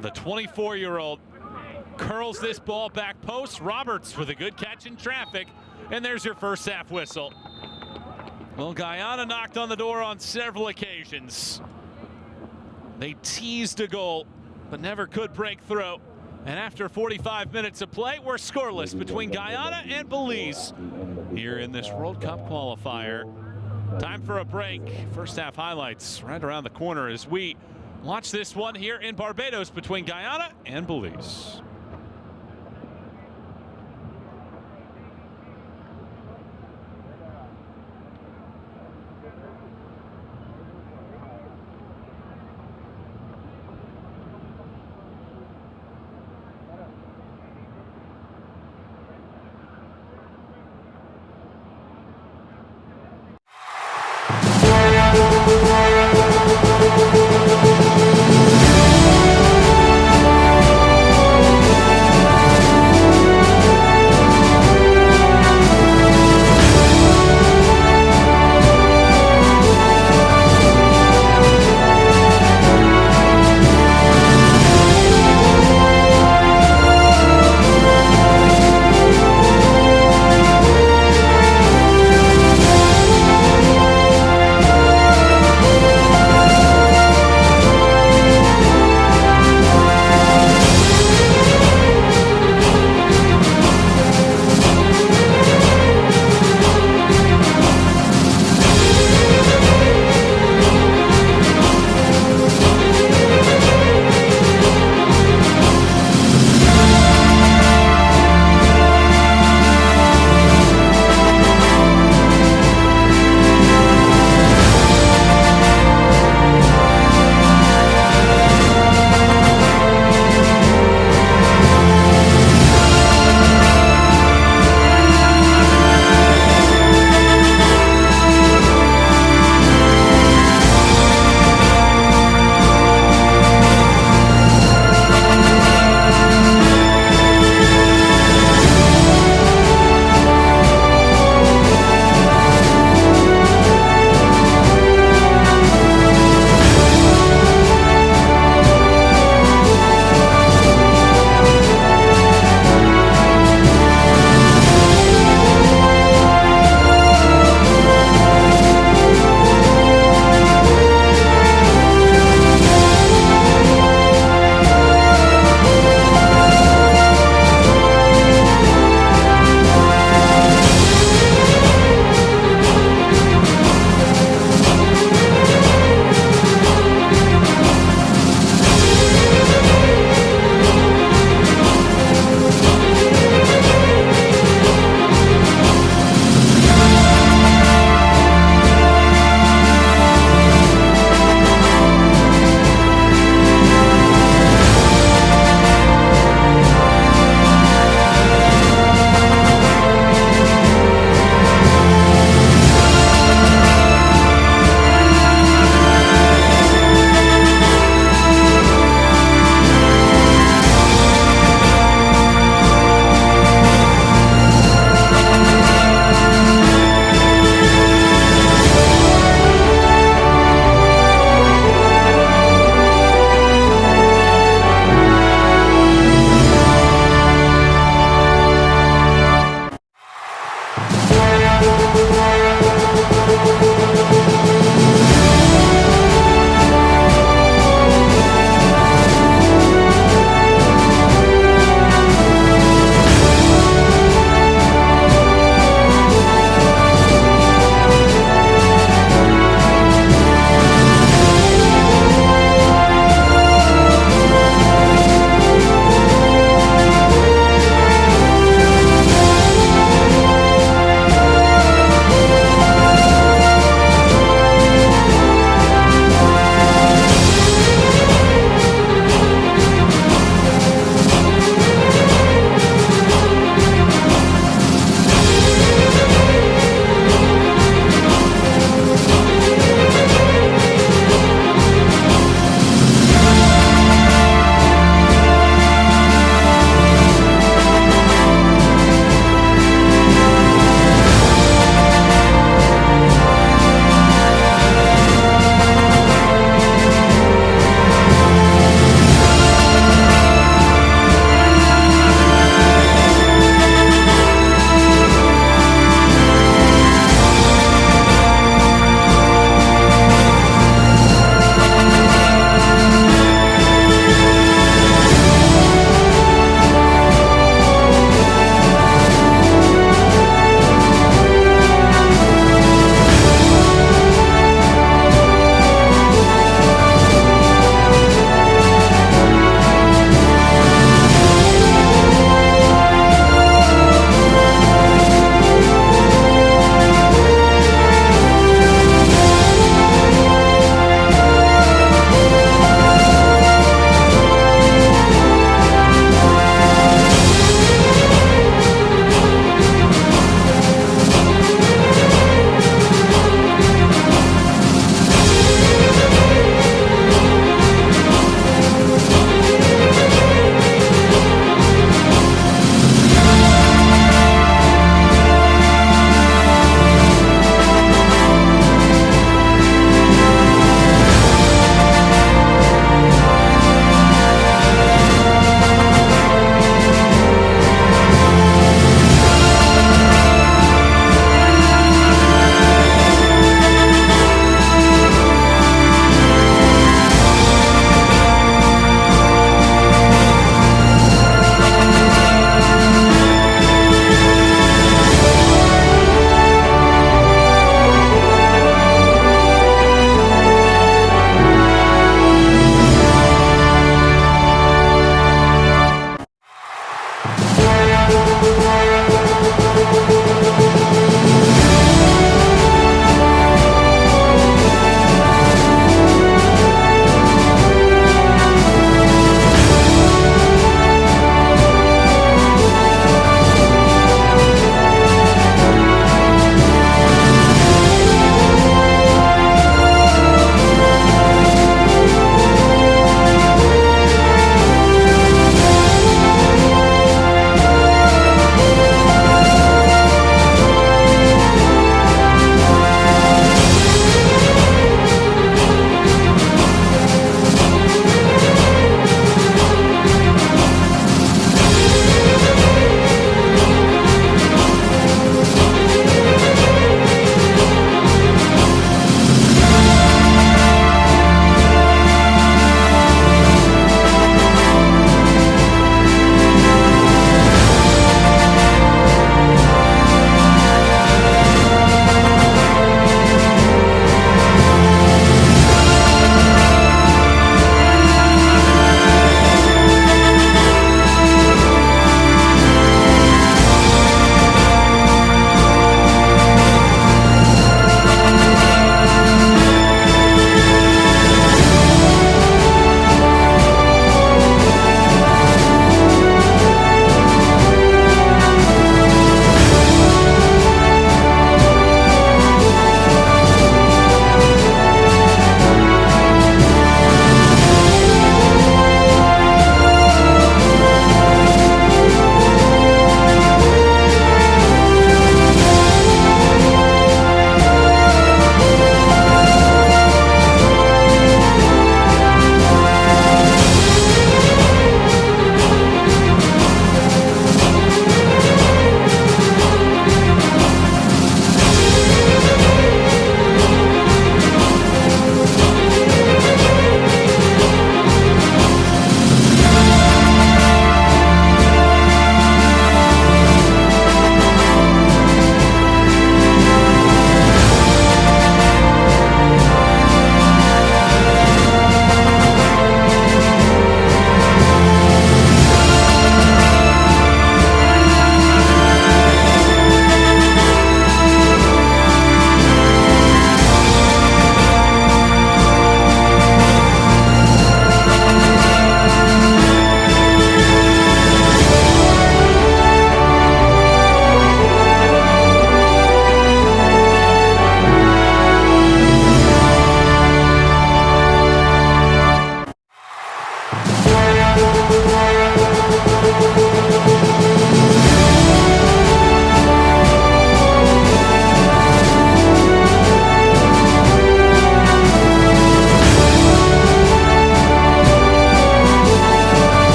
The 24-year-old curls this ball back post. Roberts with a good catch in traffic, and there's your first half whistle. Well, Guyana knocked on the door on several occasions. They teased a goal, but never could break through. And after 45 minutes of play, we're scoreless between Guyana and Belize here in this World Cup qualifier. Time for a break. First half highlights right around the corner as we watch this one here in Barbados between Guyana and Belize.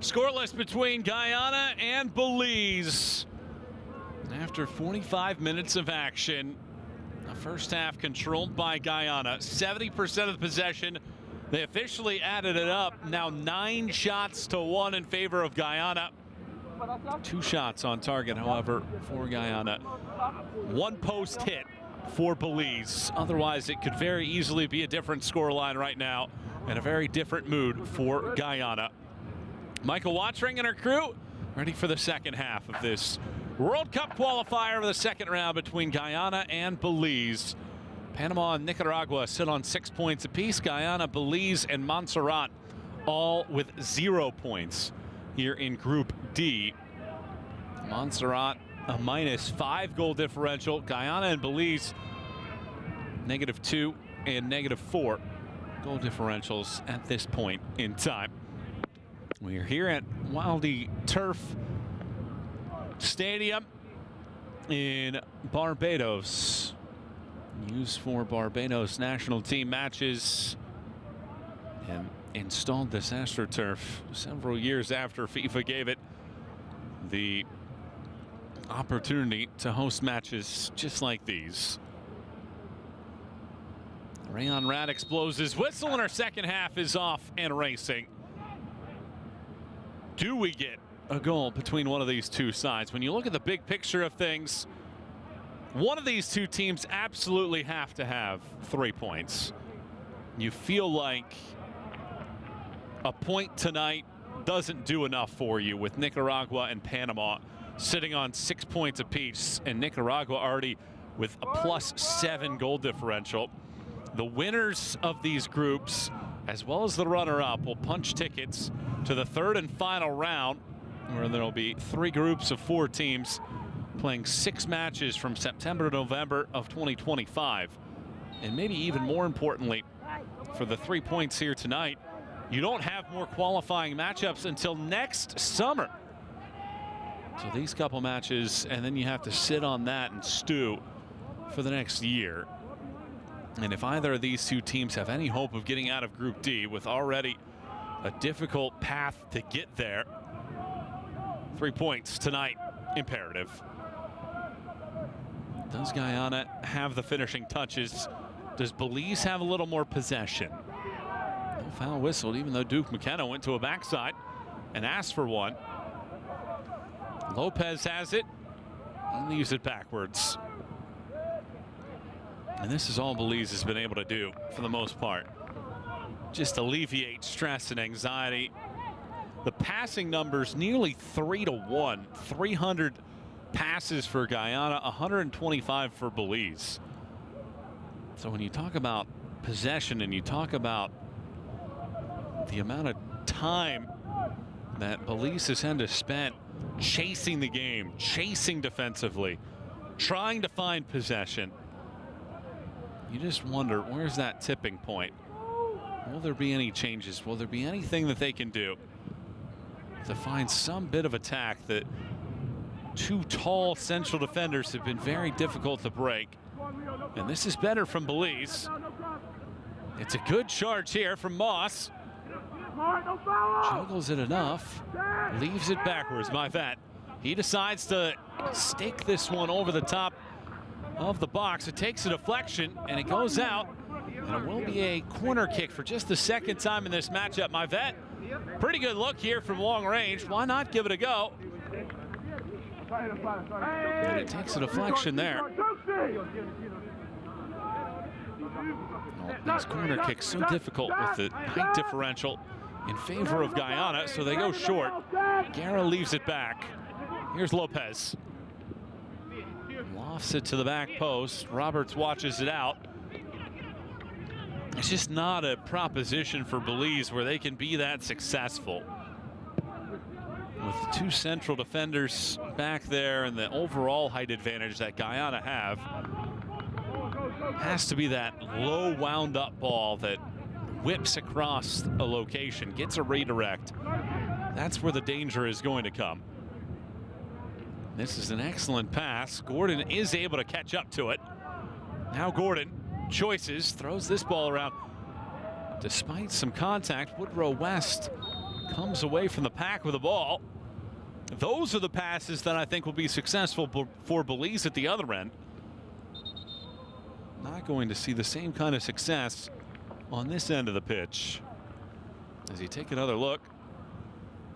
Scoreless between Guyana and Belize. After 45 minutes of action, the first half controlled by Guyana. 70% of the possession. They officially added it up. Now 9 shots to 1 in favor of Guyana. 2 shots on target, however, for Guyana. 1 post hit for Belize. Otherwise, it could very easily be a different scoreline right now and a very different mood for Guyana. Michael Watring and her crew ready for the second half of this World Cup qualifier of the second round between Guyana and Belize. Panama and Nicaragua sit on 6 points apiece. Guyana, Belize, and Montserrat all with 0 points here in Group D. Montserrat a -5 goal differential. Guyana and Belize -2 and -4 goal differentials at this point in time. We are here at Wildy Turf Stadium in Barbados, used for Barbados national team matches, and installed this AstroTurf several years after FIFA gave it the opportunity to host matches just like these. Rayon Radix blows his whistle, and our second half is off and racing. Do we get a goal between one of these two sides? When you look at the big picture of things, one of these two teams absolutely have to have 3 points. You feel like a point tonight doesn't do enough for you, with Nicaragua and Panama sitting on 6 points apiece, and Nicaragua already with a +7 goal differential. The winners of these groups, as well as the runner-up, will punch tickets to the third and final round, where there'll be 3 groups of 4 teams playing 6 matches from September to November of 2025. And maybe even more importantly, for the 3 points here tonight, you don't have more qualifying matchups until next summer. So these couple matches, and then you have to sit on that and stew for the next year. And if either of these two teams have any hope of getting out of Group D, with already a difficult path to get there, 3 points tonight, imperative. Does Guyana have the finishing touches? Does Belize have a little more possession? No foul whistled, even though Duke McKenna went to a backside and asked for one. Lopez has it and leaves it backwards. And this is all Belize has been able to do for the most part. Just alleviate stress and anxiety. The passing numbers nearly 3-to-1. 300 passes for Guyana, 125 for Belize. So when you talk about possession and you talk about the amount of time that Belize has had to spend chasing the game, chasing defensively, trying to find possession, you just wonder, where's that tipping point? Will there be any changes? Will there be anything that they can do to find some bit of attack that 2 tall central defenders have been very difficult to break? And this is better from Belize. It's a good charge here from Moss. Juggles it enough, leaves it backwards. My vet, he decides to stake this one over the top of the box. It takes a deflection and it goes out, and it will be a corner kick for just the second time in this matchup. My vet, pretty good look here from long range. Why not give it a go? And it takes a deflection there. These corner kicks so difficult with the height differential in favor of Guyana, so they go short. Guerra leaves it back. Here's Lopez. Lofts it to the back post. Roberts watches it out. It's just not a proposition for Belize where they can be that successful. With the 2 central defenders back there and the overall height advantage that Guyana have, has to be that low wound up ball that whips across a location, gets a redirect. That's where the danger is going to come. This is an excellent pass. Gordon is able to catch up to it. Now Gordon choices, throws this ball around. Despite some contact, Woodrow West comes away from the pack with the ball. Those are the passes that I think will be successful for Belize at the other end. Not going to see the same kind of success on this end of the pitch. As you take another look,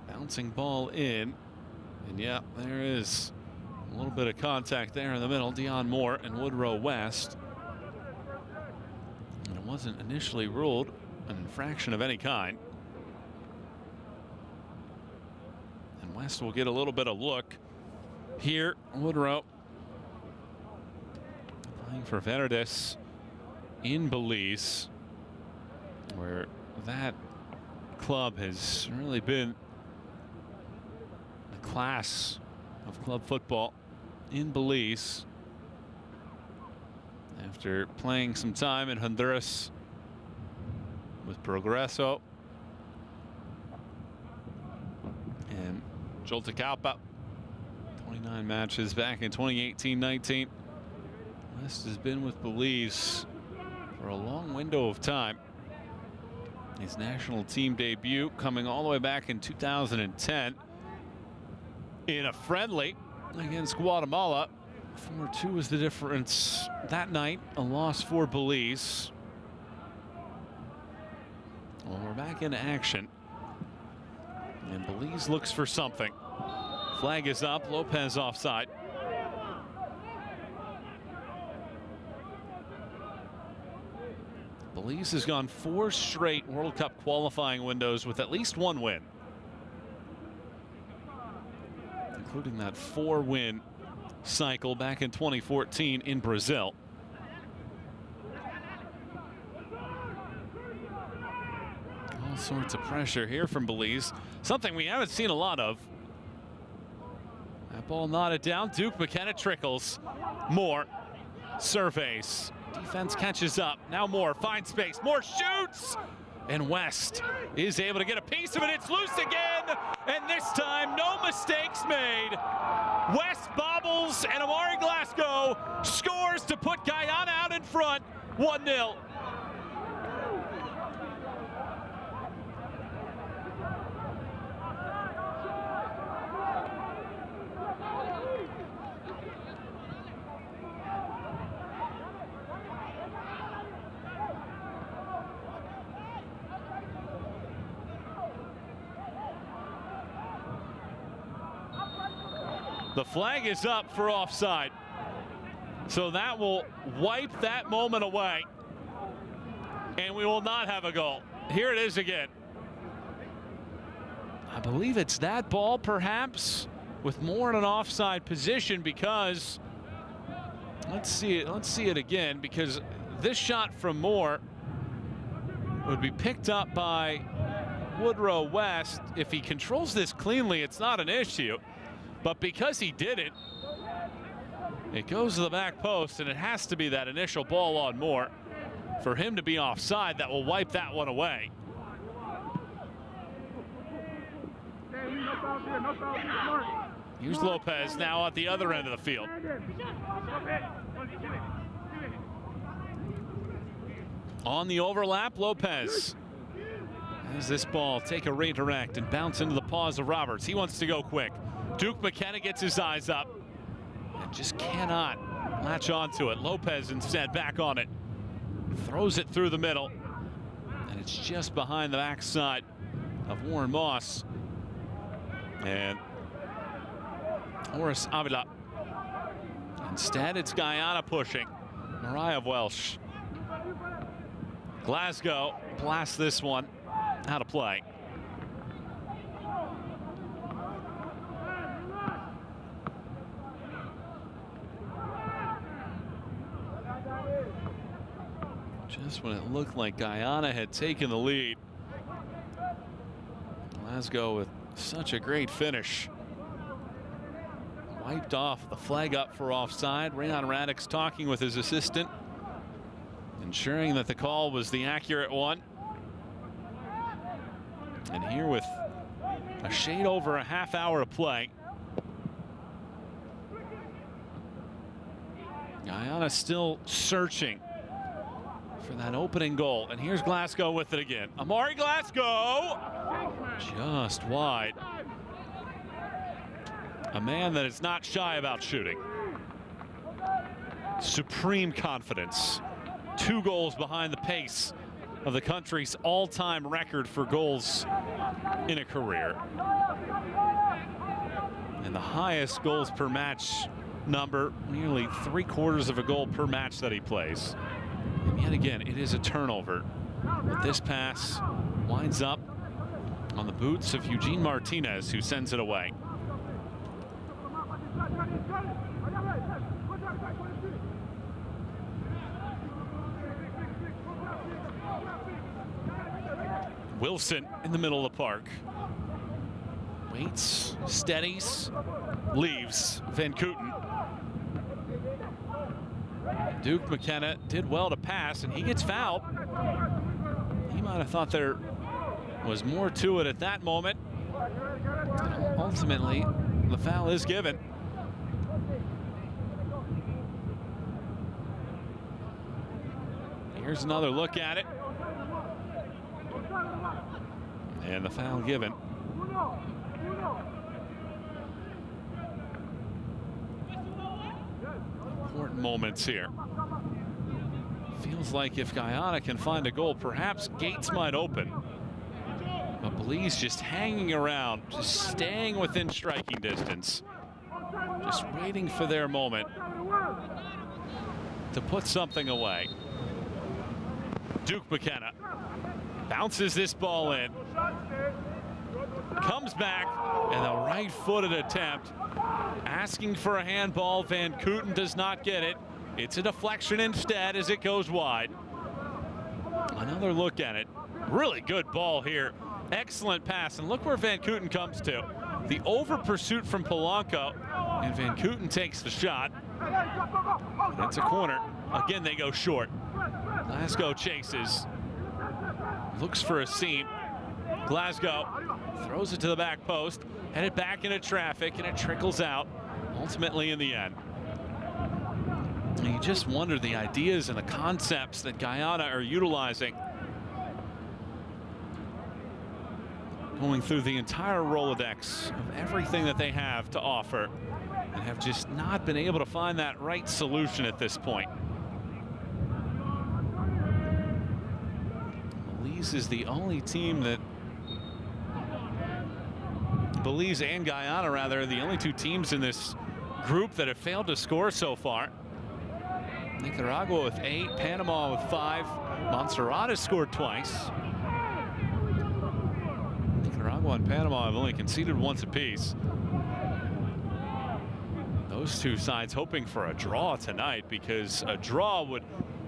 bouncing ball in, and yeah, there is a little bit of contact there in the middle. Dion Moore and Woodrow West. And it wasn't initially ruled an infraction of any kind. And West will get a little bit of look here. Woodrow playing for Verdes in Belize, where that club has really been the class of club football in Belize. After playing some time in Honduras with Progreso and Joltecalpa, 29 matches back in 2018-19. West has been with Belize for a long window of time. His national team debut coming all the way back in 2010 in a friendly against Guatemala. 4-2 was the difference that night, a loss for Belize. Well, we're back into action, and Belize looks for something. Flag is up, Lopez offside. Belize has gone 4 straight World Cup qualifying windows with at least 1 win, including that 4-win cycle back in 2014 in Brazil. All sorts of pressure here from Belize, something we haven't seen a lot of. That ball knotted down. Duke McKenna trickles. Moore surveys. Defense catches up. Now Moore finds space. Moore shoots. And West is able to get a piece of it. It's loose again. And this time, no mistakes made. West bobbles, and Amari Glasgow scores to put Guyana out in front, 1-0. The flag is up for offside, so that will wipe that moment away, and we will not have a goal. Here it is again. I believe it's that ball, perhaps, with Moore in an offside position, because let's see it again, because this shot from Moore would be picked up by Woodrow West. If he controls this cleanly, it's not an issue. But because he did it, it goes to the back post, and it has to be that initial ball on Moore for him to be offside. That will wipe that one away. Here's Lopez now at the other end of the field. On the overlap, Lopez has this ball take a redirect and bounce into the paws of Roberts. He wants to go quick. Duke McKenna gets his eyes up and just cannot latch onto it. Lopez instead back on it. Throws it through the middle, and it's just behind the backside of Warren Moss. And Horace Avila. Instead, it's Guyana pushing. Mariah Welsh. Glasgow blasts this one out of play. Just when it looked like Guyana had taken the lead. Glasgow with such a great finish. Wiped off, the flag up for offside. Rayon Radix talking with his assistant, ensuring that the call was the accurate one. And here with a shade over a half hour to play, Guyana still searching for that opening goal. And here's Glasgow with it again. Amari Glasgow Just wide. A man that is not shy about shooting. Supreme confidence. 2 goals behind the pace of the country's all-time record for goals in a career. And the highest goals per match number, nearly 3/4 of a goal per match that he plays. And yet again, it is a turnover. But this pass winds up on the boots of Eugene Martinez, who sends it away. Wilson in the middle of the park. Waits, steadies, leaves Van Kooten. Duke McKenna did well to pass, and he gets fouled. He might have thought there was more to it at that moment. Ultimately, the foul is given. Here's another look at it. And the foul given. Important moments here. Feels like if Guyana can find a goal, perhaps gates might open. But Belize just hanging around, just staying within striking distance. Just waiting for their moment to put something away. Duke McKenna bounces this ball in. Comes back, and the right-footed attempt. Asking for a handball. Van Kooten does not get it. It's a deflection instead as it goes wide. Another look at it. Really good ball here. Excellent pass. And look where Van Kooten comes to. The over pursuit from Polanco. And Van Kooten takes the shot. It's a corner. Again, they go short. Glasgow chases. Looks for a seam. Glasgow throws it to the back post. Headed back into traffic, and it trickles out. Ultimately in the end. And you just wonder the ideas and the concepts that Guyana are utilizing. Going through the entire Rolodex of everything that they have to offer, and have just not been able to find that right solution at this point. Belize is the only team that Belize and Guyana, rather, the only 2 teams in this group that have failed to score so far. Nicaragua with 8, Panama with 5. Montserrat has scored twice. Nicaragua and Panama have only conceded once apiece. Those 2 sides hoping for a draw tonight, because a draw would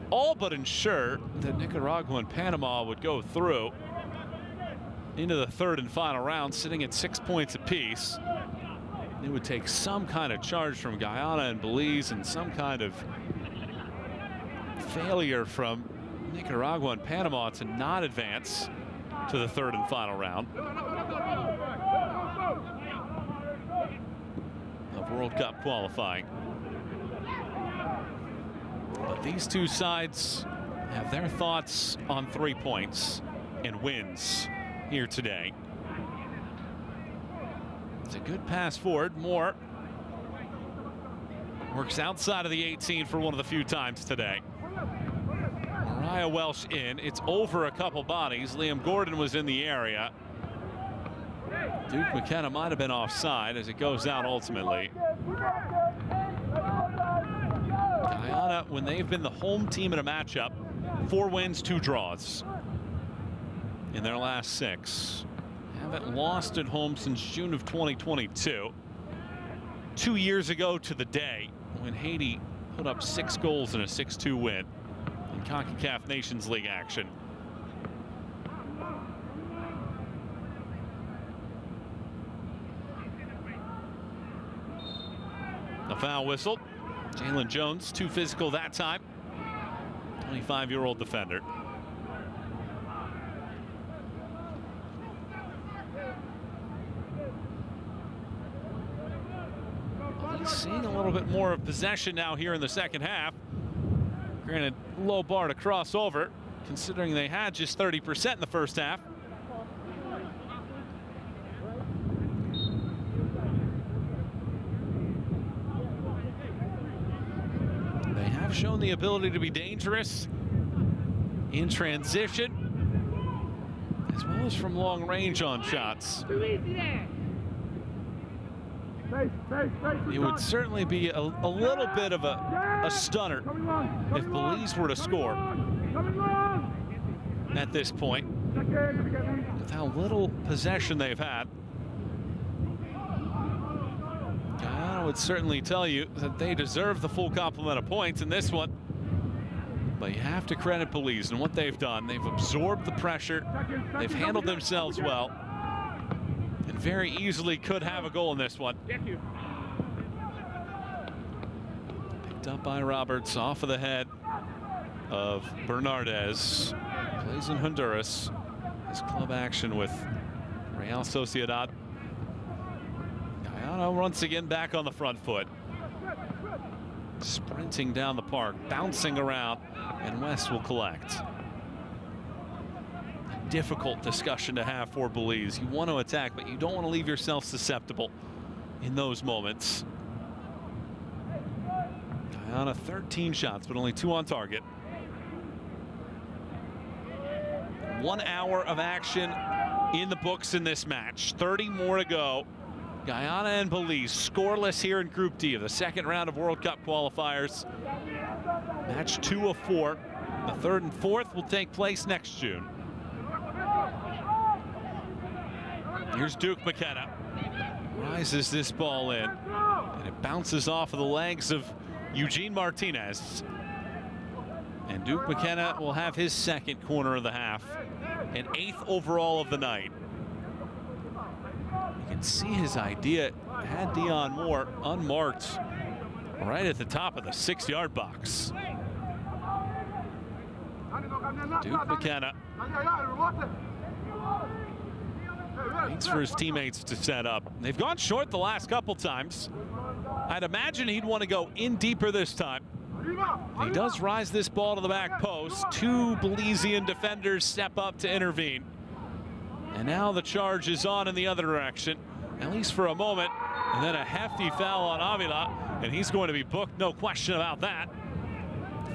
all but ensure that Nicaragua and Panama would go through into the 3rd and final round, sitting at 6 points apiece. It would take some kind of charge from Guyana and Belize, and some kind of failure from Nicaragua and Panama to not advance to the 3rd and final round of World Cup qualifying. But these 2 sides have their thoughts on 3 points and wins here today. It's a good pass forward. Moore works outside of the 18 for one of the few times today. Mariah Welsh in. It's over a couple bodies. Liam Gordon was in the area. Duke McKenna might have been offside as it goes out ultimately. Guyana, when they've been the home team in a matchup, 4 wins, 2 draws in their last 6. Haven't lost at home since June of 2022. 2 years ago to the day when Haiti put up 6 goals in a 6-2 win in Concacaf Nations League action. A foul whistle. Jalen Jones, too physical that time. 25-year-old defender. He's seeing a little bit more of possession now here in the second half. Granted, low bar to cross over, considering they had just 30% in the first half. They've shown the ability to be dangerous in transition, as well as from long range on shots. It would certainly be a little bit of a stunner if Belize were to score at this point, with how little possession they've had. Guyana would certainly tell you that they deserve the full complement of points in this one. But you have to credit Belize and what they've done. They've absorbed the pressure. They've handled themselves well. And very easily could have a goal in this one. Picked up by Roberts off of the head of Bernardez. Plays in Honduras. His club action with Real Sociedad. Guyana once again back on the front foot. Sprinting down the park, bouncing around, and West will collect. A difficult discussion to have for Belize. You want to attack, but you don't want to leave yourself susceptible in those moments. Guyana 13 shots, but only 2 on target. 1 hour of action in the books in this match. 30 more to go. Guyana and Belize scoreless here in Group D of the second round of World Cup qualifiers. Match 2 of 4. The third and fourth will take place next June. Here's Duke McKenna. Rises this ball in, and it bounces off of the legs of Eugene Martinez. And Duke McKenna will have his second corner of the half, and 8th overall of the night. You can see his idea had Dion Moore unmarked right at the top of the 6-yard box. Duke McKenna waits for his teammates to set up. They've gone short the last couple times. I'd imagine he'd want to go in deeper this time. He does rise this ball to the back post. 2 Belizean defenders step up to intervene. And now the charge is on in the other direction, at least for a moment. And then a hefty foul on Avila, and he's going to be booked, no question about that.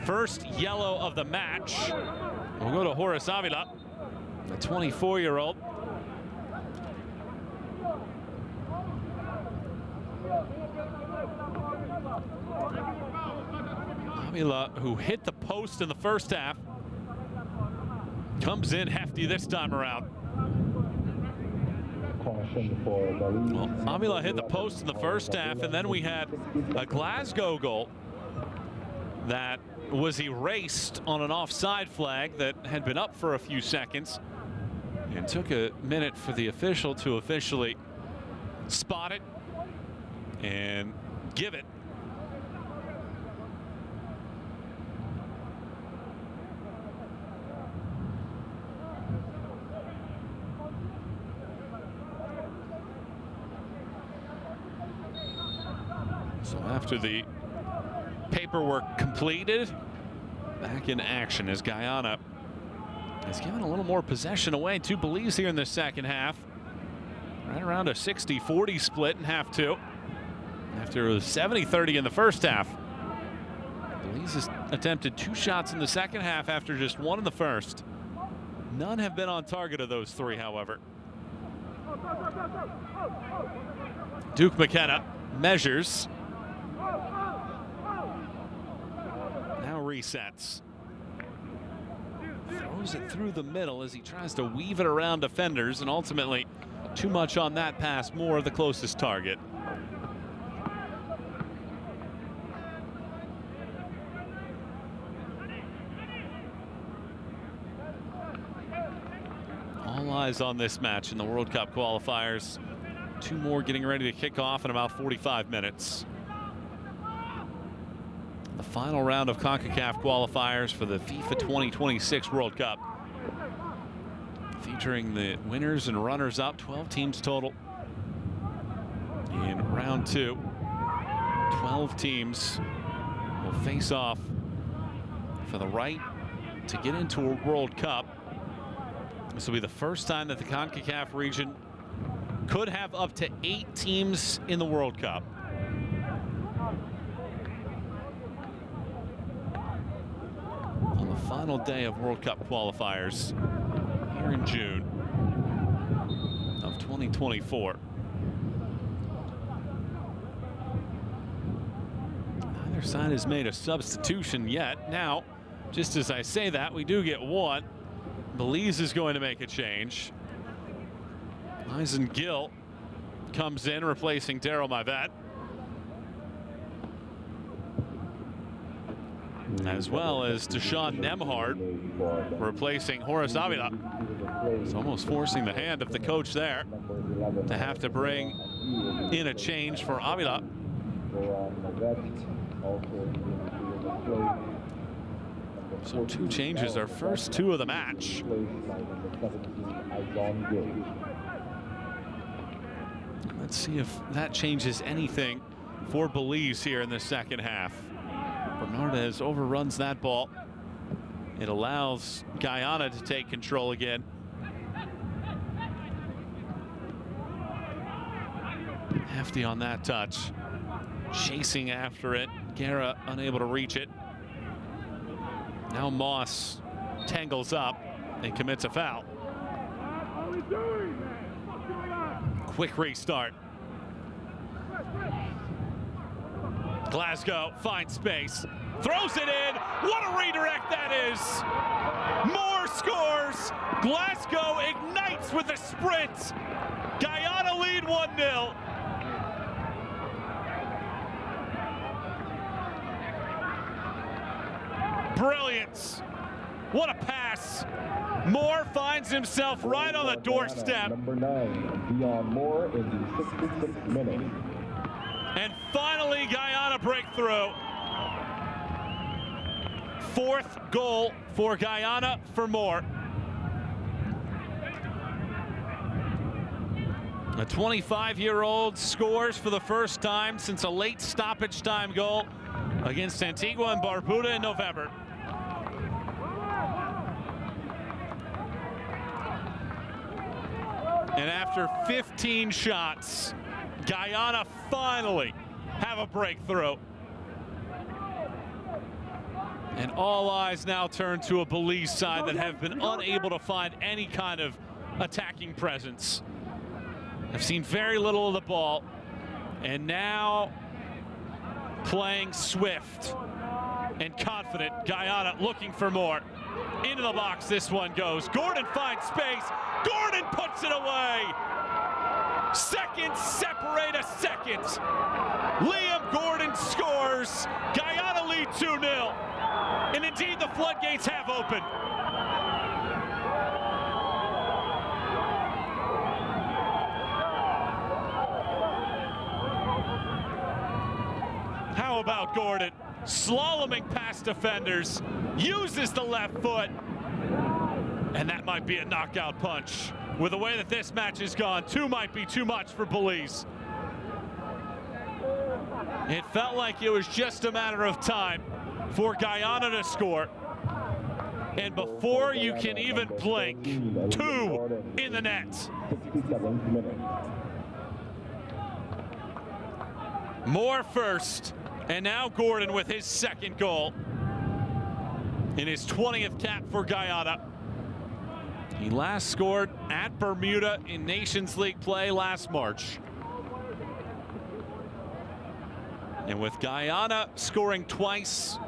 First yellow of the match. We'll go to Horace Avila, the 24-year-old. Avila, who hit the post in the first half, comes in hefty this time around. Well, Avila hit the post in the first half, and then we had a Glasgow goal that was erased on an offside flag that had been up for a few seconds, and took a minute for the official to officially spot it and give it. So after the paperwork completed, back in action as Guyana has given a little more possession away to Belize here in the second half. Right around a 60-40 split in half 2. After a 70-30 in the first half. Belize has attempted 2 shots in the second half after just 1 in the first. None have been on target of those 3, however. Duke McKenna measures. Now resets. Throws it through the middle as he tries to weave it around defenders, and ultimately too much on that pass. More the closest target. All eyes on this match in the World Cup qualifiers. 2 more getting ready to kick off in about 45 minutes. The final round of Concacaf qualifiers for the FIFA 2026 World Cup, featuring the winners and runners-up, 12 teams total. In round 2, 12 teams will face off for the right to get into a World Cup. This will be the first time that the Concacaf region could have up to 8 teams in the World Cup. final day of World Cup qualifiers here in June of 2024. Neither side has made a substitution yet. Now, just as I say that, we do get one. Belize is going to make a change. Eisen Gill comes in, replacing Daryl Mavet. As well as Deshaun Nemhard replacing Horace Avila. It's almost forcing the hand of the coach there to have to bring in a change for Avila. So 2 changes, our first 2 of the match. Let's see if that changes anything for Belize here in the second half. Bernardez overruns that ball. It allows Guyana to take control again. Hefty on that touch. Chasing after it. Guerra unable to reach it. Now Moss tangles up and commits a foul. Quick restart. Glasgow finds space, throws it in. What a redirect that is. Moore scores. Glasgow ignites with a sprint. Guyana lead 1-0. Brilliance. What a pass. Moore finds himself right on the doorstep.
Number 9, Dion Moore in the 66th minute.
And finally, Guyana breakthrough. 4th goal for Guyana for Moore. A 25-year-old scores for the first time since a late stoppage time goal against Antigua and Barbuda in November. And after 15 shots, Guyana finally have a breakthrough. And all eyes now turn to a Belize side that have been unable to find any kind of attacking presence. I've seen very little of the ball. And now playing swift and confident. Guyana looking for more. Into the box this one goes. Gordon finds space. Gordon puts it away. Seconds separate a second. Liam Gordon scores. Guyana lead 2-0. And indeed the floodgates have opened. How about Gordon? Slaloming past defenders, uses the left foot, and that might be a knockout punch. With the way that this match has gone, 2 might be too much for Belize. It felt like it was just a matter of time for Guyana to score. And before you can even blink, 2 in the net.
67th minute.
Moore first. And now Gordon with his 2nd goal in his 20th cap for Guyana. He last scored at Bermuda in Nations League play last March. And with Guyana scoring twice,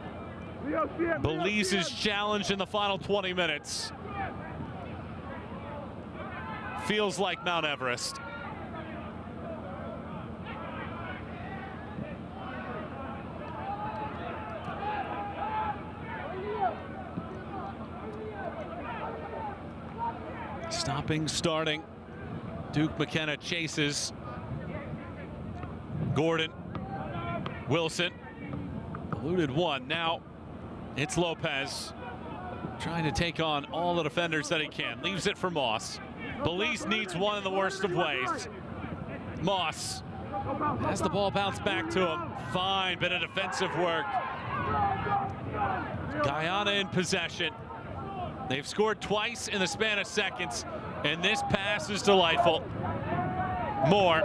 Belize's challenge in the final 20 minutes feels like Mount Everest. Stopping, starting. Duke McKenna chases. Gordon. Wilson. Eluded one. Now it's Lopez. Trying to take on all the defenders that he can. Leaves it for Moss. Belize needs one in the worst of ways. Moss has the ball bounce back to him. Fine bit of defensive work. Guyana in possession. They've scored twice in the span of seconds, and this pass is delightful. Moore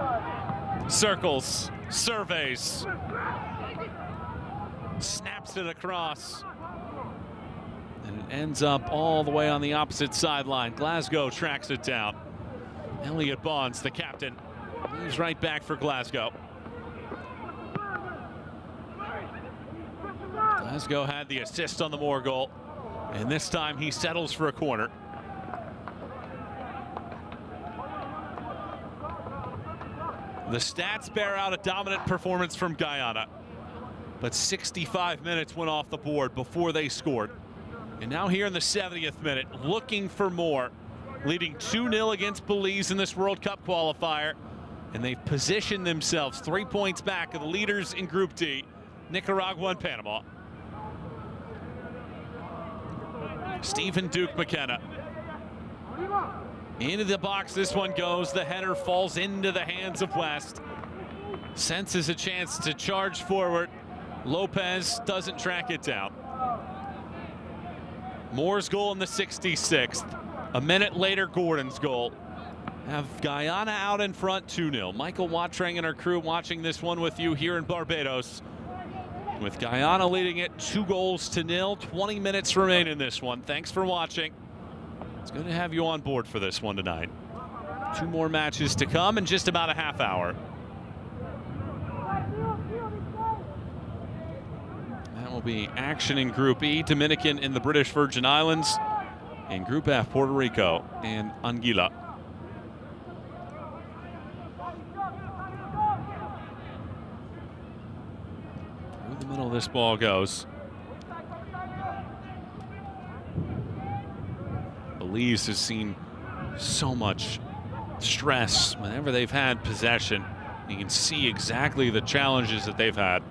circles, surveys, snaps it across. And ends up all the way on the opposite sideline. Glasgow tracks it down. Elliot Bonds, the captain, leaves right back for Glasgow. Glasgow had the assist on the Moore goal, and this time he settles for a corner. The stats bear out a dominant performance from Guyana, but 65 minutes went off the board before they scored. And now here in the 70th minute, looking for more, leading 2-0 against Belize in this World Cup qualifier, and they've positioned themselves 3 points back of the leaders in Group D, Nicaragua and Panama. Stephen Duke McKenna. Into the box this one goes. The header falls into the hands of West. Senses a chance to charge forward. Lopez doesn't track it down. Moore's goal in the 66th. A minute later, Gordon's goal. Have Guyana out in front 2-0. Michael Wattrang and our crew watching this one with you here in Barbados. With Guyana leading it 2-0. 20 minutes remain in this one. Thanks for watching. It's good to have you on board for this one tonight. 2 more matches to come in just about a half hour. That will be action in Group E, Dominican and the British Virgin Islands. In Group F, Puerto Rico and Anguilla. Through the middle this ball goes. Belize has seen so much stress whenever they've had possession. You can see exactly the challenges that they've had.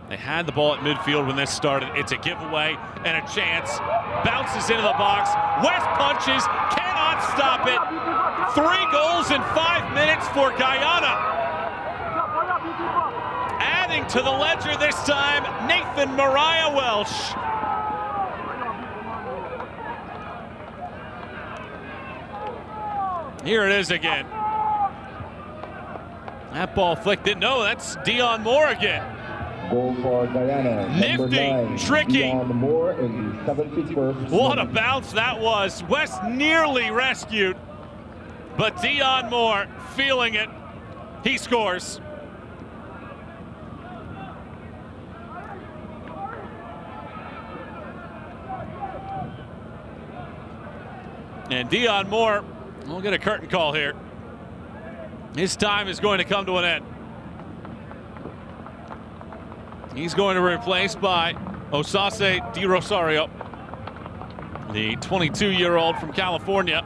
They had the ball at midfield when this started. It's a giveaway and a chance. Bounces into the box. West punches. Cannot stop it. 3 goals in 5 minutes for Guyana. Adding to the ledger this time, Nathan Mariah Welsh. Here it is again. That ball flicked it. No, that's Dion Moore again.
Goal for Guyana.
Nifty,
9,
tricky.
Dion Moore in the 71st.
What a bounce that was. West nearly rescued, but Dion Moore feeling it. He scores. And Dion Moore will get a curtain call here. His time is going to come to an end. He's going to be replaced by Osase Di Rosario, the 22-year-old from California.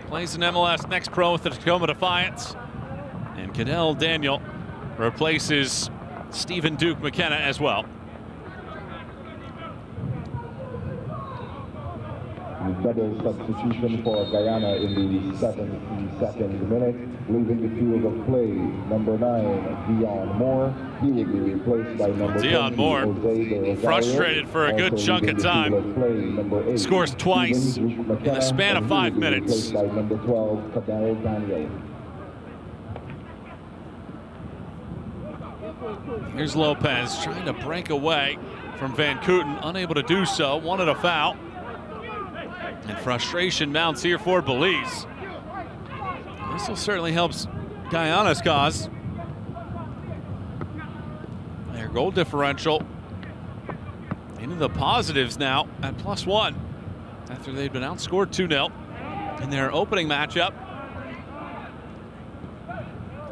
Plays in MLS Next Pro with the Tacoma Defiance. And Cadell Daniel replaces Stephen Duke McKenna as well.
Double substitution for Guyana in the 72nd minute, leaving the field of play. Number 9, Dion Moore. He will be replaced by number
Dion
20,
Moore,
Jose De Rosario.
frustrated for a good
Also
chunk of time.
Number 8,
Scores twice in the span of 5 minutes.
By number 12, Cadell Daniel.
Here's Lopez trying to break away from Van Kooten, unable to do so, wanted a foul. And frustration mounts here for Belize. This will certainly help Guyana's cause. Their goal differential into the positives now at +1 after they've been outscored 2-0 in their opening matchup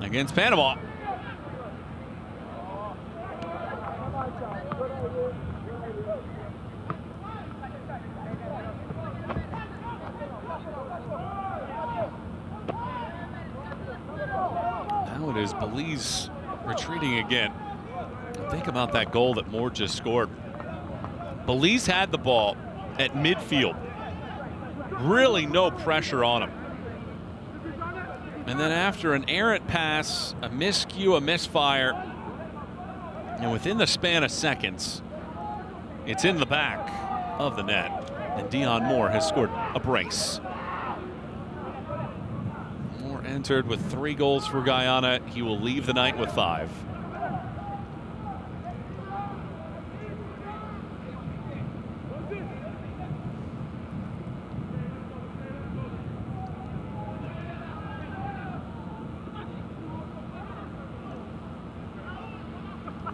against Panama. Now it is Belize retreating again. Think about that goal that Moore just scored. Belize had the ball at midfield. Really no pressure on him. And then after an errant pass, a miscue, a misfire, and within the span of seconds, it's in the back of the net. And Dion Moore has scored a brace. Moore entered with 3 goals for Guyana. He will leave the night with 5.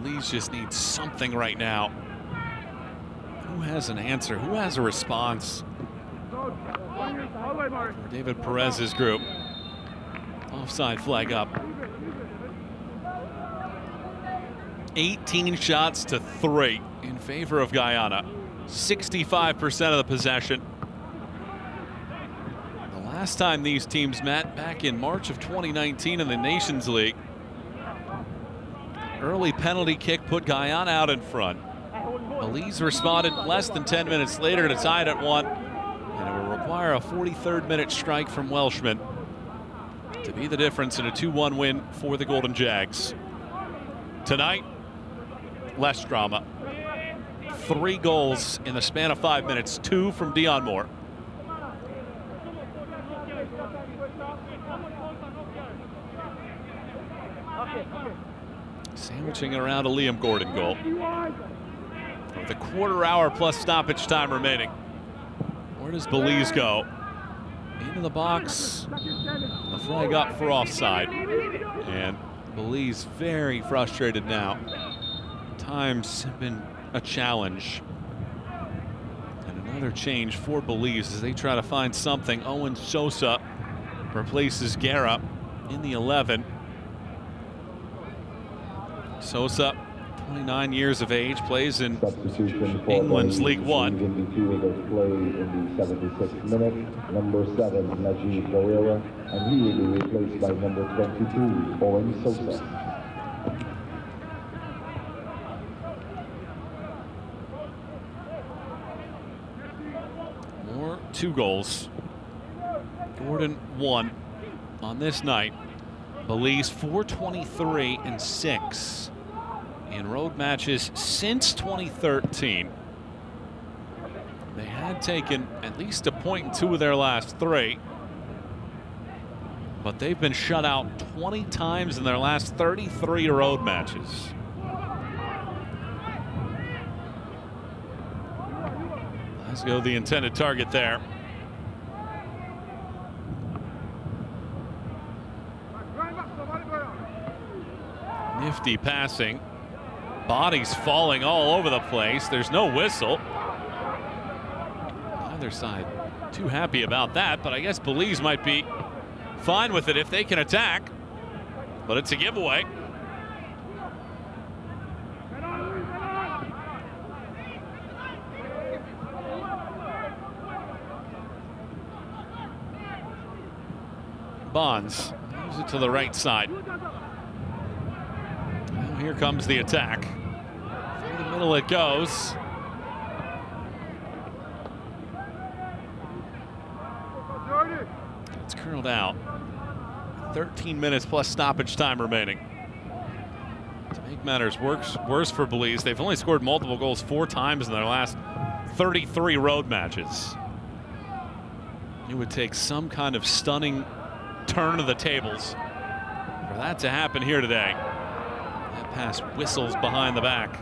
Belize just needs something right now. Who has an answer? Who has a response? For David Perez's group. Offside flag up. 18 shots to 3 in favor of Guyana. 65% of the possession. The last time these teams met, back in March of 2019 in the Nations League. Early penalty kick put Guyana out in front. Belize responded less than 10 minutes later to tie it at 1. And it will require a 43rd minute strike from Welshman to be the difference in a 2-1 win for the Golden Jags. Tonight, less drama. 3 goals in the span of 5 minutes, 2 from Dion Moore. Sandwiching around a Liam Gordon goal. With a quarter hour plus stoppage time remaining. Where does Belize go? Into the box. The flag up for offside. And Belize very frustrated now. Times have been a challenge. And another change for Belize as they try to find something. Owen Sosa replaces Guerra in the 11. Sosa, 29 years of age, plays in England's League One.
Play in the 76th minute, number 7, Najee Ferreira, and he will be replaced by number 22, Owen Sosa.
Moore, 2 goals. Gordon, 1 on this night. Belize 423 and 6 in road matches since 2013. They had taken at least a point in 2 of their last 3, but they've been shut out 20 times in their last 33 road matches. Let's go the intended target there. Nifty passing. Bodies falling all over the place. There's no whistle. Neither side too happy about that, but I guess Belize might be fine with it if they can attack. But it's a giveaway. Bonds moves it to the right side. Here comes the attack. Through the middle it goes. It's curled out. 13 minutes plus stoppage time remaining. To make matters worse for Belize, they've only scored multiple goals 4 times in their last 33 road matches. It would take some kind of stunning turn of the tables for that to happen here today. That pass whistles behind the back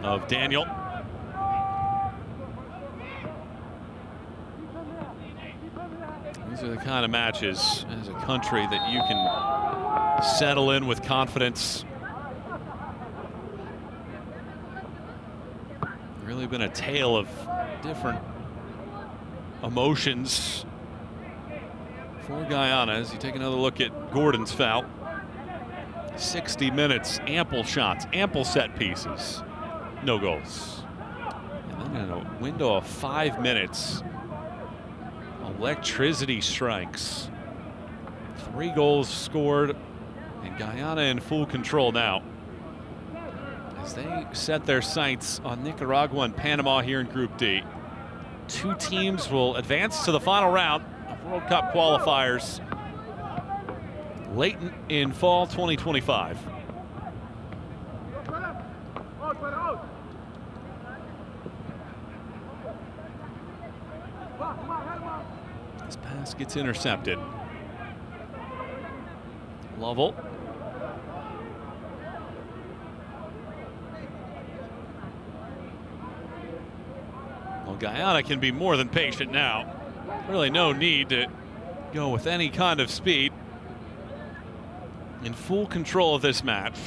of Daniel. These are the kind of matches as a country that you can settle in with confidence. Really been a tale of different emotions for Guyana as you take another look at Gordon's foul. 60 minutes, ample shots, ample set pieces, no goals. And then in a window of 5 minutes, electricity strikes. 3 goals scored, and Guyana in full control now as they set their sights on Nicaragua and Panama here in Group D. 2 teams will advance to the final round of World Cup qualifiers late in fall 2025. This pass gets intercepted. Lovell. Well, Guyana can be more than patient now. Really no need to go with any kind of speed. in full control of this match.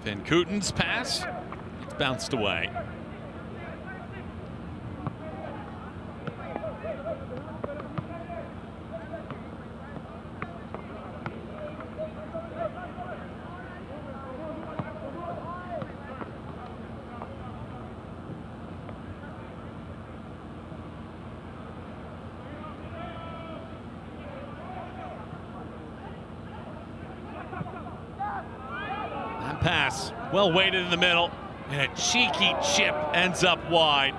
Van Kooten's pass, it's bounced away. Pass, well weighted in the middle, and a cheeky chip ends up wide.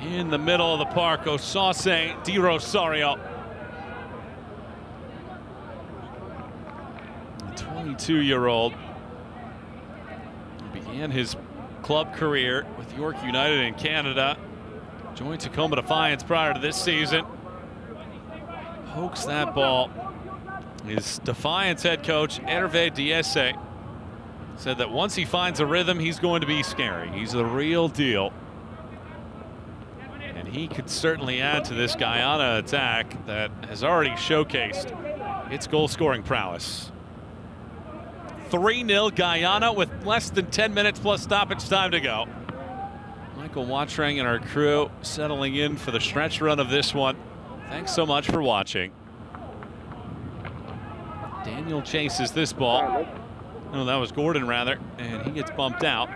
In the middle of the park, Osase Di Rosario. A 22-year-old began his club career with York United in Canada. Joined Tacoma Defiance prior to this season. Pokes that ball. His Defiance head coach, Hervé Diese, said that once he finds a rhythm, he's going to be scary. He's the real deal. And he could certainly add to this Guyana attack that has already showcased its goal-scoring prowess. 3-0 Guyana with less than 10 minutes plus stoppage time to go. Michael Watrang and our crew settling in for the stretch run of this one. Thanks so much for watching. Daniel chases this ball. No, that was Gordon rather, and he gets bumped out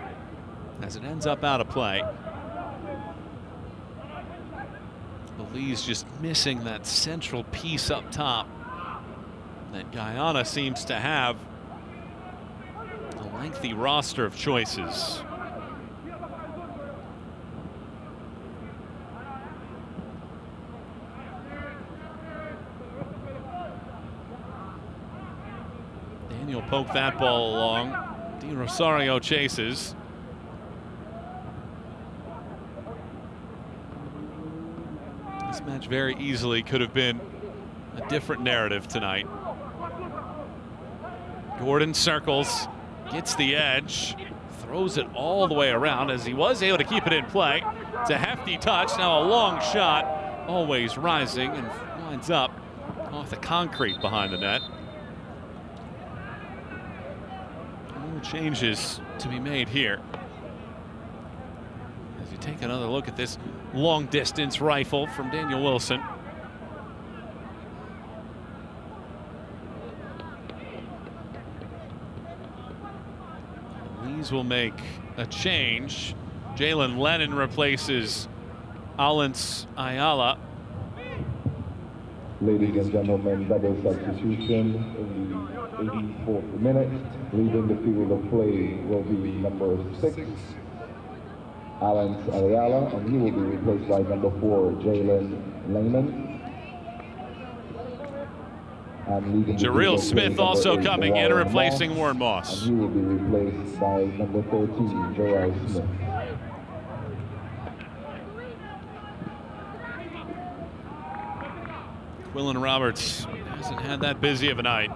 as it ends up out of play. Belize just missing that central piece up top that Guyana seems to have. A lengthy roster of choices. Daniel poked that ball along. Di Rosario chases. This match very easily could have been a different narrative tonight. Gordon circles, gets the edge, throws it all the way around as he was able to keep it in play. It's a hefty touch, now a long shot, always rising and winds up off the concrete behind the net. Changes to be made here. As you take another look at this long distance rifle from Daniel Wilson. Belize will make a change. Jalen Lennon replaces Alens Ayala.
Ladies and gentlemen, double substitution in the 84th minute. Leaving the field of play will be number 6, Alens Ayala, and he will be replaced by number 4, Jalen Lennon.
Jarrell Smith also coming in, replacing Warren Moss.
And he will be replaced by number 13, Jarrell Smith.
Quillen Roberts hasn't had that busy of a night.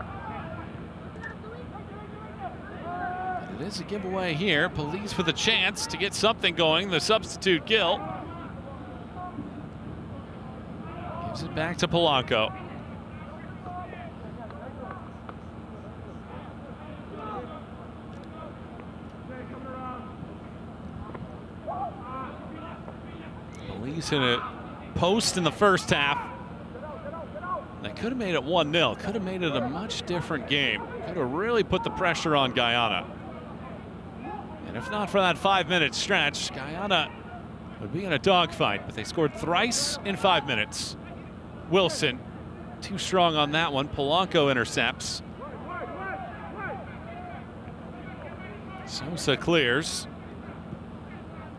It is a giveaway here. Belize with a chance to get something going. The substitute Gill gives it back to Polanco. Belize hit a post in the first half. That could have made it 1-0. Could have made it a much different game. Could have really put the pressure on Guyana. And if not for that 5-minute stretch, Guyana would be in a dogfight, but they scored thrice in 5 minutes. Wilson, too strong on that one. Polanco intercepts. Sosa clears.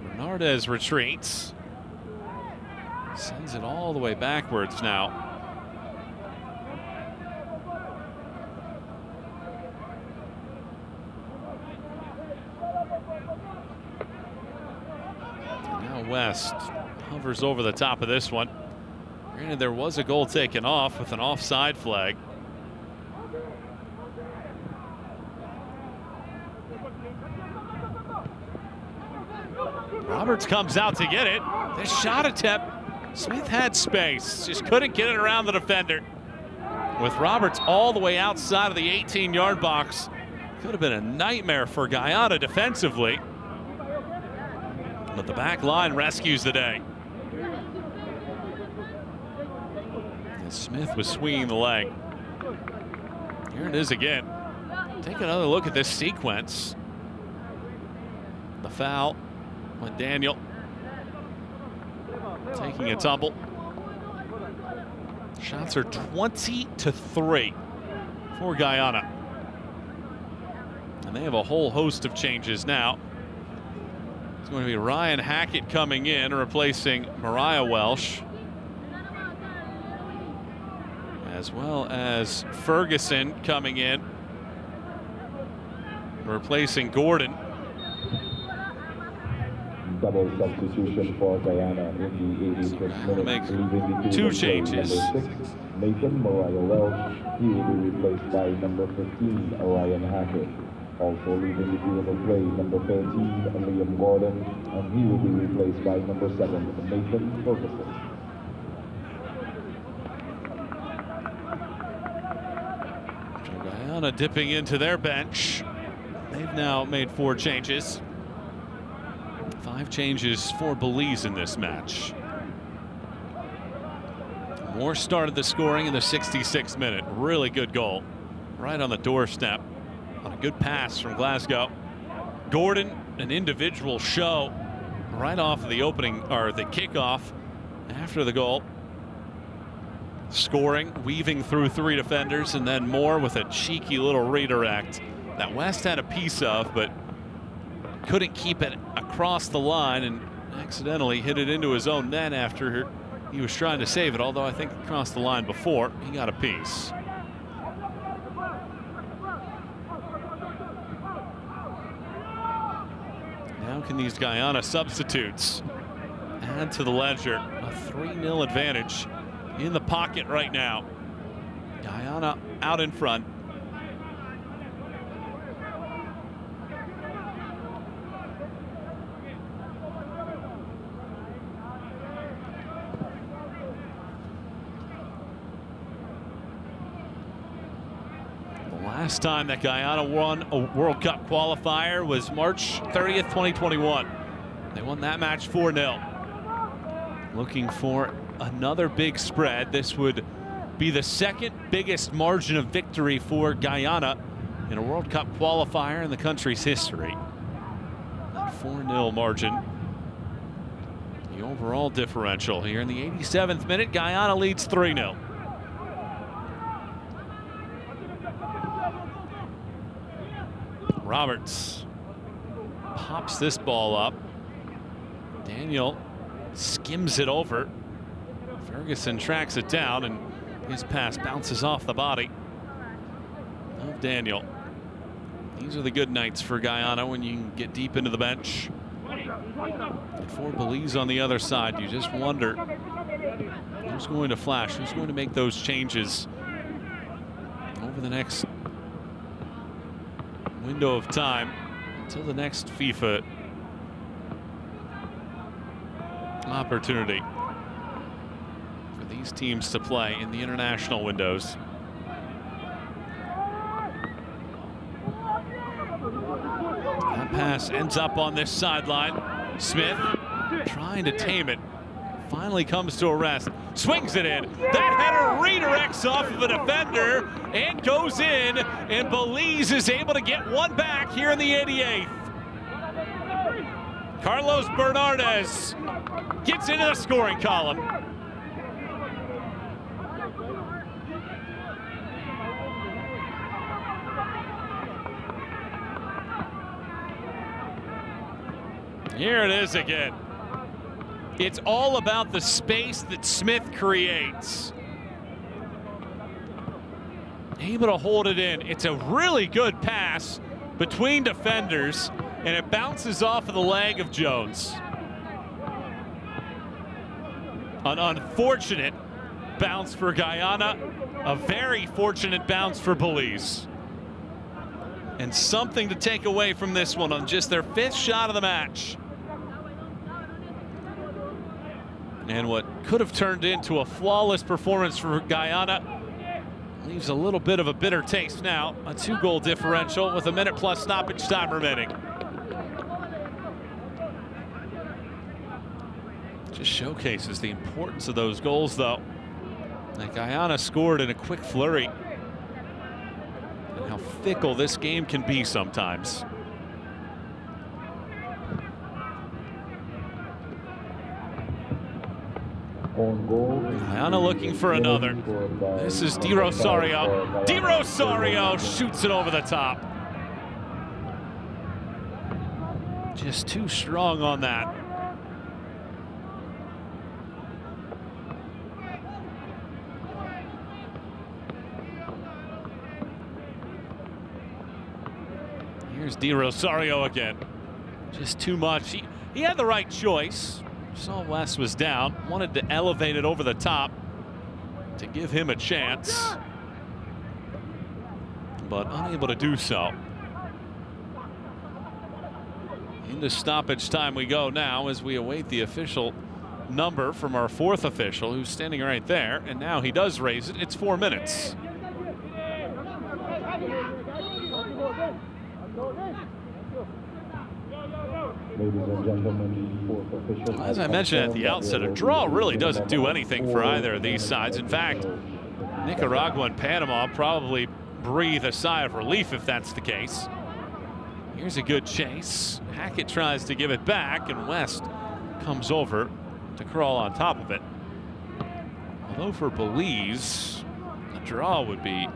Bernardez retreats. Sends it all the way backwards now. West hovers over the top of this one. Granted, there was a goal taken off with an offside flag. Roberts comes out to get it. This shot attempt, Smith had space, just couldn't get it around the defender. With Roberts all the way outside of the 18-yard box, could have been a nightmare for Guyana defensively. But the back line rescues the day. And Smith was swinging the leg. Here it is again. Take another look at this sequence. The foul with Daniel taking a tumble. Shots are 20-3 for Guyana. And they have a whole host of changes now. It's going to be Ryan Hackett coming in, replacing Mariah Welsh, as well as Ferguson coming in, replacing Gordon.
Double substitution for Guyana in the 86th minute.
Make two changes.
Number 6, Nathan Mariah Welsh. He will be replaced by number 15, Ryan Hackett. Also leaving the field of play, number 13, Liam Gordon, and he will be replaced by number 7, Nathan Ferguson.
Guyana dipping into their bench. They've now made 4 changes. 5 changes for Belize in this match. Moore started the scoring in the 66th minute. Really good goal. Right on the doorstep. On a good pass from Glasgow. Gordon, an individual show right off of the opening, or the kickoff after the goal. Scoring, weaving through 3 defenders, and then Moore with a cheeky little redirect that West had a piece of, but couldn't keep it across the line and accidentally hit it into his own net after he was trying to save it, although I think across the line before he got a piece. Now can these Guyana substitutes add to the ledger? A 3-0 advantage in the pocket right now. Guyana out in front. Last time that Guyana won a World Cup qualifier was March 30th, 2021. They won that match 4-0. Looking for another big spread. This would be the 2nd biggest margin of victory for Guyana in a World Cup qualifier in the country's history. That 4-0 margin. The overall differential here in the 87th minute, Guyana leads 3-0. Roberts pops this ball up. Daniel skims it over. Ferguson tracks it down, and his pass bounces off the body of Daniel. These are the good nights for Guyana when you can get deep into the bench. And for Belize on the other side, you just wonder who's going to flash, who's going to make those changes over the next window of time until the next FIFA opportunity for these teams to play in the international windows. That pass ends up on this sideline. Smith trying to tame it. Finally comes to a rest. Swings it in. That header redirects off of a defender and goes in. And Belize is able to get one back here in the 88th. Carlos Bernardes gets into the scoring column. Here it is again. It's all about the space that Smith creates. Able to hold it in. It's a really good pass between defenders, and it bounces off of the leg of Jones. An unfortunate bounce for Guyana, a very fortunate bounce for Belize. And something to take away from this one on just their 5th shot of the match. And what could have turned into a flawless performance for Guyana leaves a little bit of a bitter taste now. A 2-goal differential with a minute plus stoppage time remaining. Just showcases the importance of those goals, though, that Guyana scored in a quick flurry. And how fickle this game can be sometimes. Guyana looking for another. This is Di Rosario. Di Rosario shoots it over the top. Just too strong on that. Here's Di Rosario again. Just too much. He had the right choice. Saw West was down, wanted to elevate it over the top to give him a chance, but unable to do so. Into stoppage time we go now as we await the official number from our 4th official, who's standing right there, and now he does raise it. It's 4 minutes.
Ladies and gentlemen, 4th official.
As I mentioned at the outset, a draw really doesn't do anything for either of these sides. In fact, Nicaragua and Panama probably breathe a sigh of relief if that's the case. Here's a good chase. Hackett tries to give it back, and West comes over to crawl on top of it. Although for Belize, a draw would be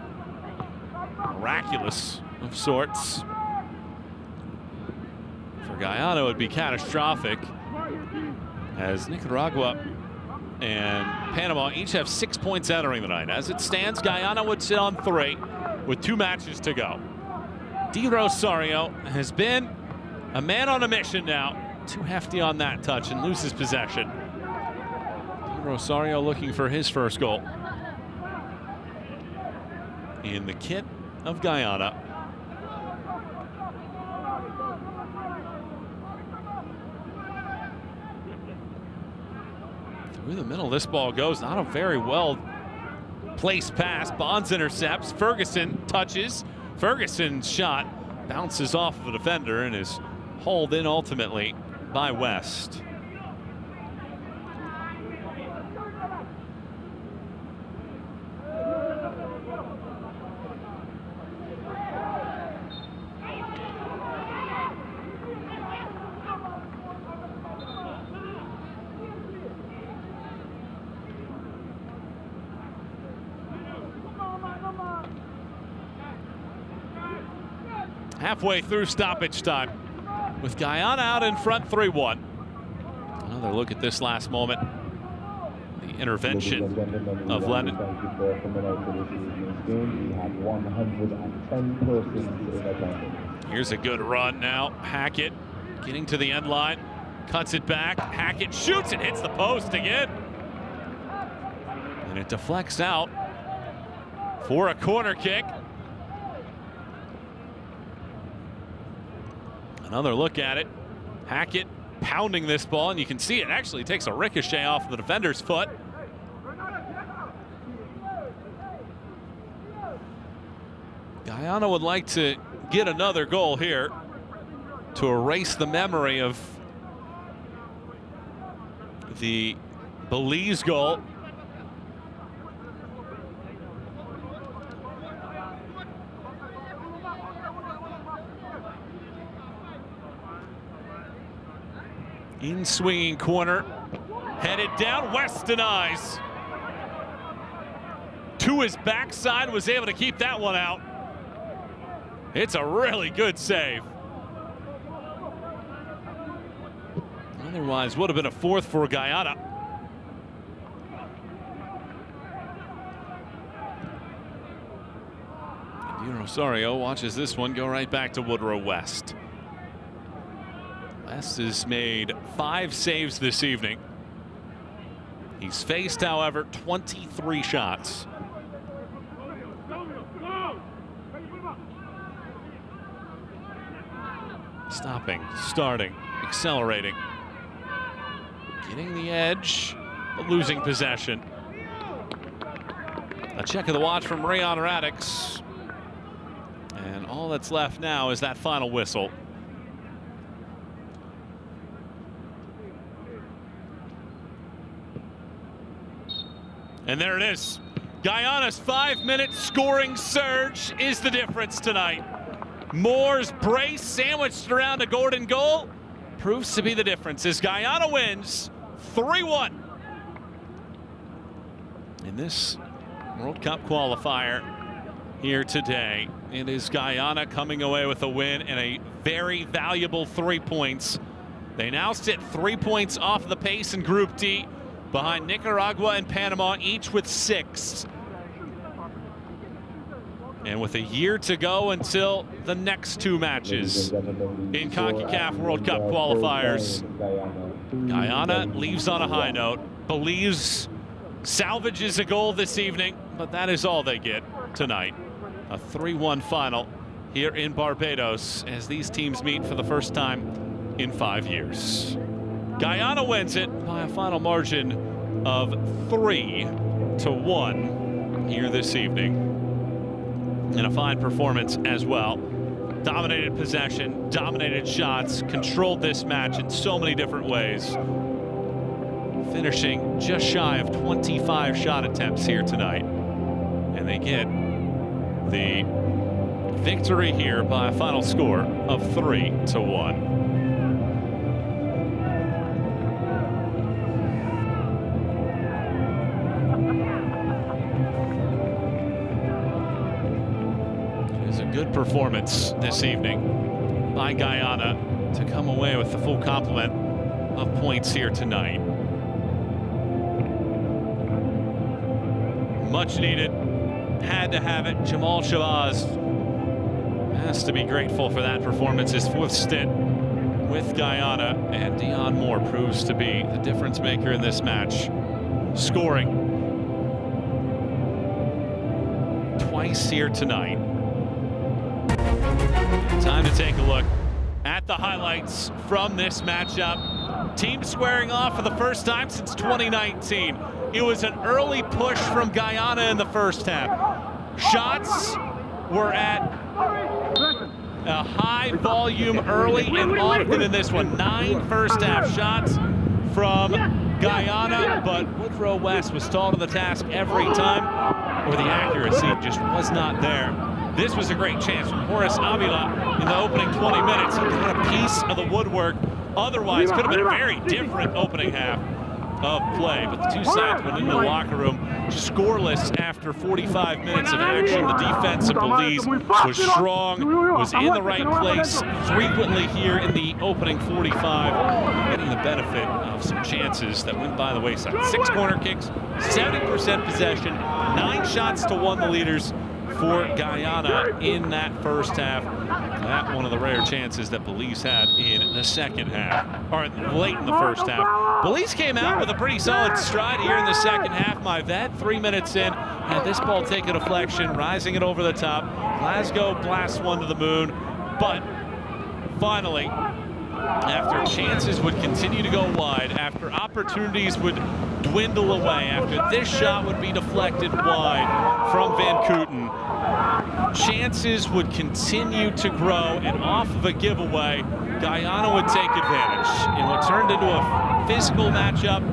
miraculous of sorts. For Guyana, it would be catastrophic, as Nicaragua and Panama each have 6 points entering the night. As it stands, Guyana would sit on 3 with 2 matches to go. Di Rosario has been a man on a mission now. Too hefty on that touch and loses possession. Di Rosario looking for his first goal in the kit of Guyana. Through the middle, this ball goes. Not a very well placed pass. Bonds intercepts. Ferguson touches. Ferguson's shot bounces off of a defender and is hauled in ultimately by West. Halfway through stoppage time, with Guyana out in front 3-1. Another look at this last moment. The intervention of Lennon.
Thank you for coming out to this evening's game. We had 110 persons in attendance.
Here's a good run now. Hackett getting to the end line, cuts it back. Hackett shoots it, hits the post again. And it deflects out for a corner kick. Another look at it. Hackett pounding this ball, and you can see it actually takes a ricochet off the defender's foot. Guyana would like to get another goal here to erase the memory of the Belize goal. In swinging corner, headed down, West denies. To his backside, was able to keep that one out. It's a really good save. Otherwise, would have been a 4th for Guyana. Di Rosario watches this one go right back to Woodrow West. West has made 5 saves this evening. He's faced, however, 23 shots. Stopping, starting, accelerating. Getting the edge but losing possession. A check of the watch from Rayon Radix. And all that's left now is that final whistle. And there it is. Guyana's 5-minute scoring surge is the difference tonight. Moore's brace sandwiched around a Gordon goal proves to be the difference as Guyana wins 3-1 in this World Cup qualifier here today. It is Guyana coming away with a win and a very valuable 3 points. They now sit 3 points off the pace in Group D, behind Nicaragua and Panama, each with 6. And with a year to go until the next 2 matches in Concacaf World Cup qualifiers, Guyana leaves on a high note. Belize salvages a goal this evening, but that is all they get tonight. A 3-1 final here in Barbados as these teams meet for the first time in 5 years. Guyana wins it by a final margin of 3-1 here this evening. And a fine performance as well. Dominated possession, dominated shots, controlled this match in so many different ways. Finishing just shy of 25 shot attempts here tonight. And they get the victory here by a final score of 3-1. Good performance this evening by Guyana to come away with the full complement of points here tonight. Much needed, had to have it. Jamal Shabazz has to be grateful for that performance. His 4th stint with Guyana, and Dion Moore proves to be the difference maker in this match, scoring twice here tonight. Time to take a look at the highlights from this matchup. Team squaring off for the first time since 2019. It was an early push from Guyana in the first half. Shots were at a high volume early and often in this one. 9 first half shots from Guyana, but Woodrow West was tall to the task every time, or the accuracy just was not there. This was a great chance from Horace Avila in the opening 20 minutes. He got a piece of the woodwork. Otherwise, could have been a very different opening half of play. But the two sides went into the locker room scoreless after 45 minutes of action. The defense of Belize was strong, was in the right place frequently here in the opening 45, getting the benefit of some chances that went by the wayside. 6 corner kicks, 70% possession, 9 shots to 1 the leaders for Guyana in that first half. That one of the rare chances that Belize had in the second half, or late in the first half. Belize came out with a pretty solid stride here in the second half. My vet, 3 minutes in, had this ball take a deflection, rising it over the top. Glasgow blasts one to the moon, but finally, after chances would continue to go wide, after opportunities would dwindle away, after this shot would be deflected wide from Van Kooten, chances would continue to grow, and off of a giveaway, Guyana would take advantage in what turned into a physical matchup,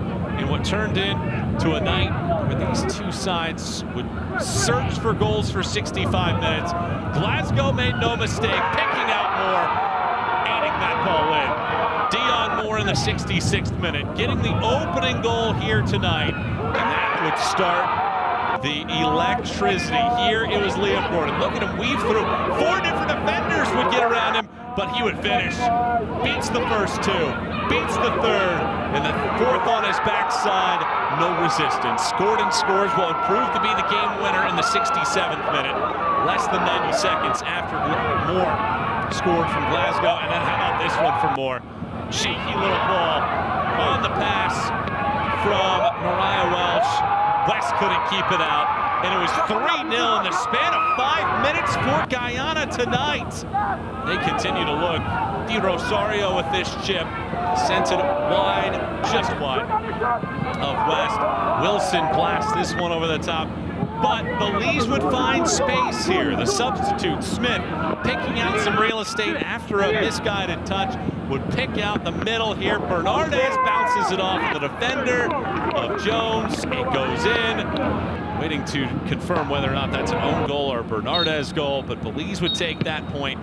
in what turned into a night where these two sides would search for goals for 65 minutes. Glasgow made no mistake, picking out Moore, aiding that ball in. Dion Moore in the 66th minute, getting the opening goal here tonight, and that would start the electricity. Here it was Liam Gordon. Look at him weave through. 4 different defenders would get around him, but he would finish. Beats the first 2, beats the third, and the 4th on his backside, no resistance. Gordon scores what would prove to be the game winner in the 67th minute. Less than 90 seconds after Moore scored from Glasgow. And then how about this one from Moore? Cheeky little ball on the pass from Mariah Welsh. West couldn't keep it out, and it was 3-0 in the span of 5 minutes for Guyana tonight. They continue to look. Di Rosario with this chip, sent it wide, just wide of West. Wilson blasts this one over the top. But Belize would find space here. The substitute, Smith, picking out some real estate after a misguided touch, would pick out the middle here. Bernardez bounces it off the defender of Jones. It goes in. Waiting to confirm whether or not that's an own goal or a Bernardez goal, but Belize would take that point,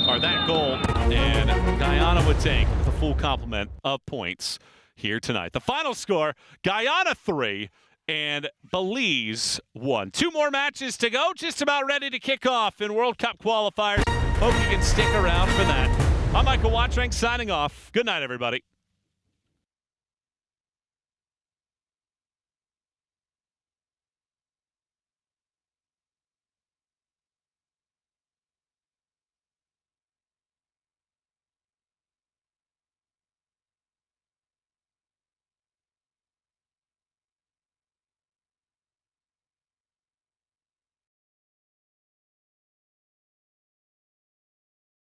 or that goal, and Guyana would take the full complement of points here tonight. The final score, Guyana 3 and Belize 1. 2 more matches to go, just about ready to kick off in World Cup qualifiers. Hope you can stick around for that. I'm Michael Watrank signing off. Good night, everybody.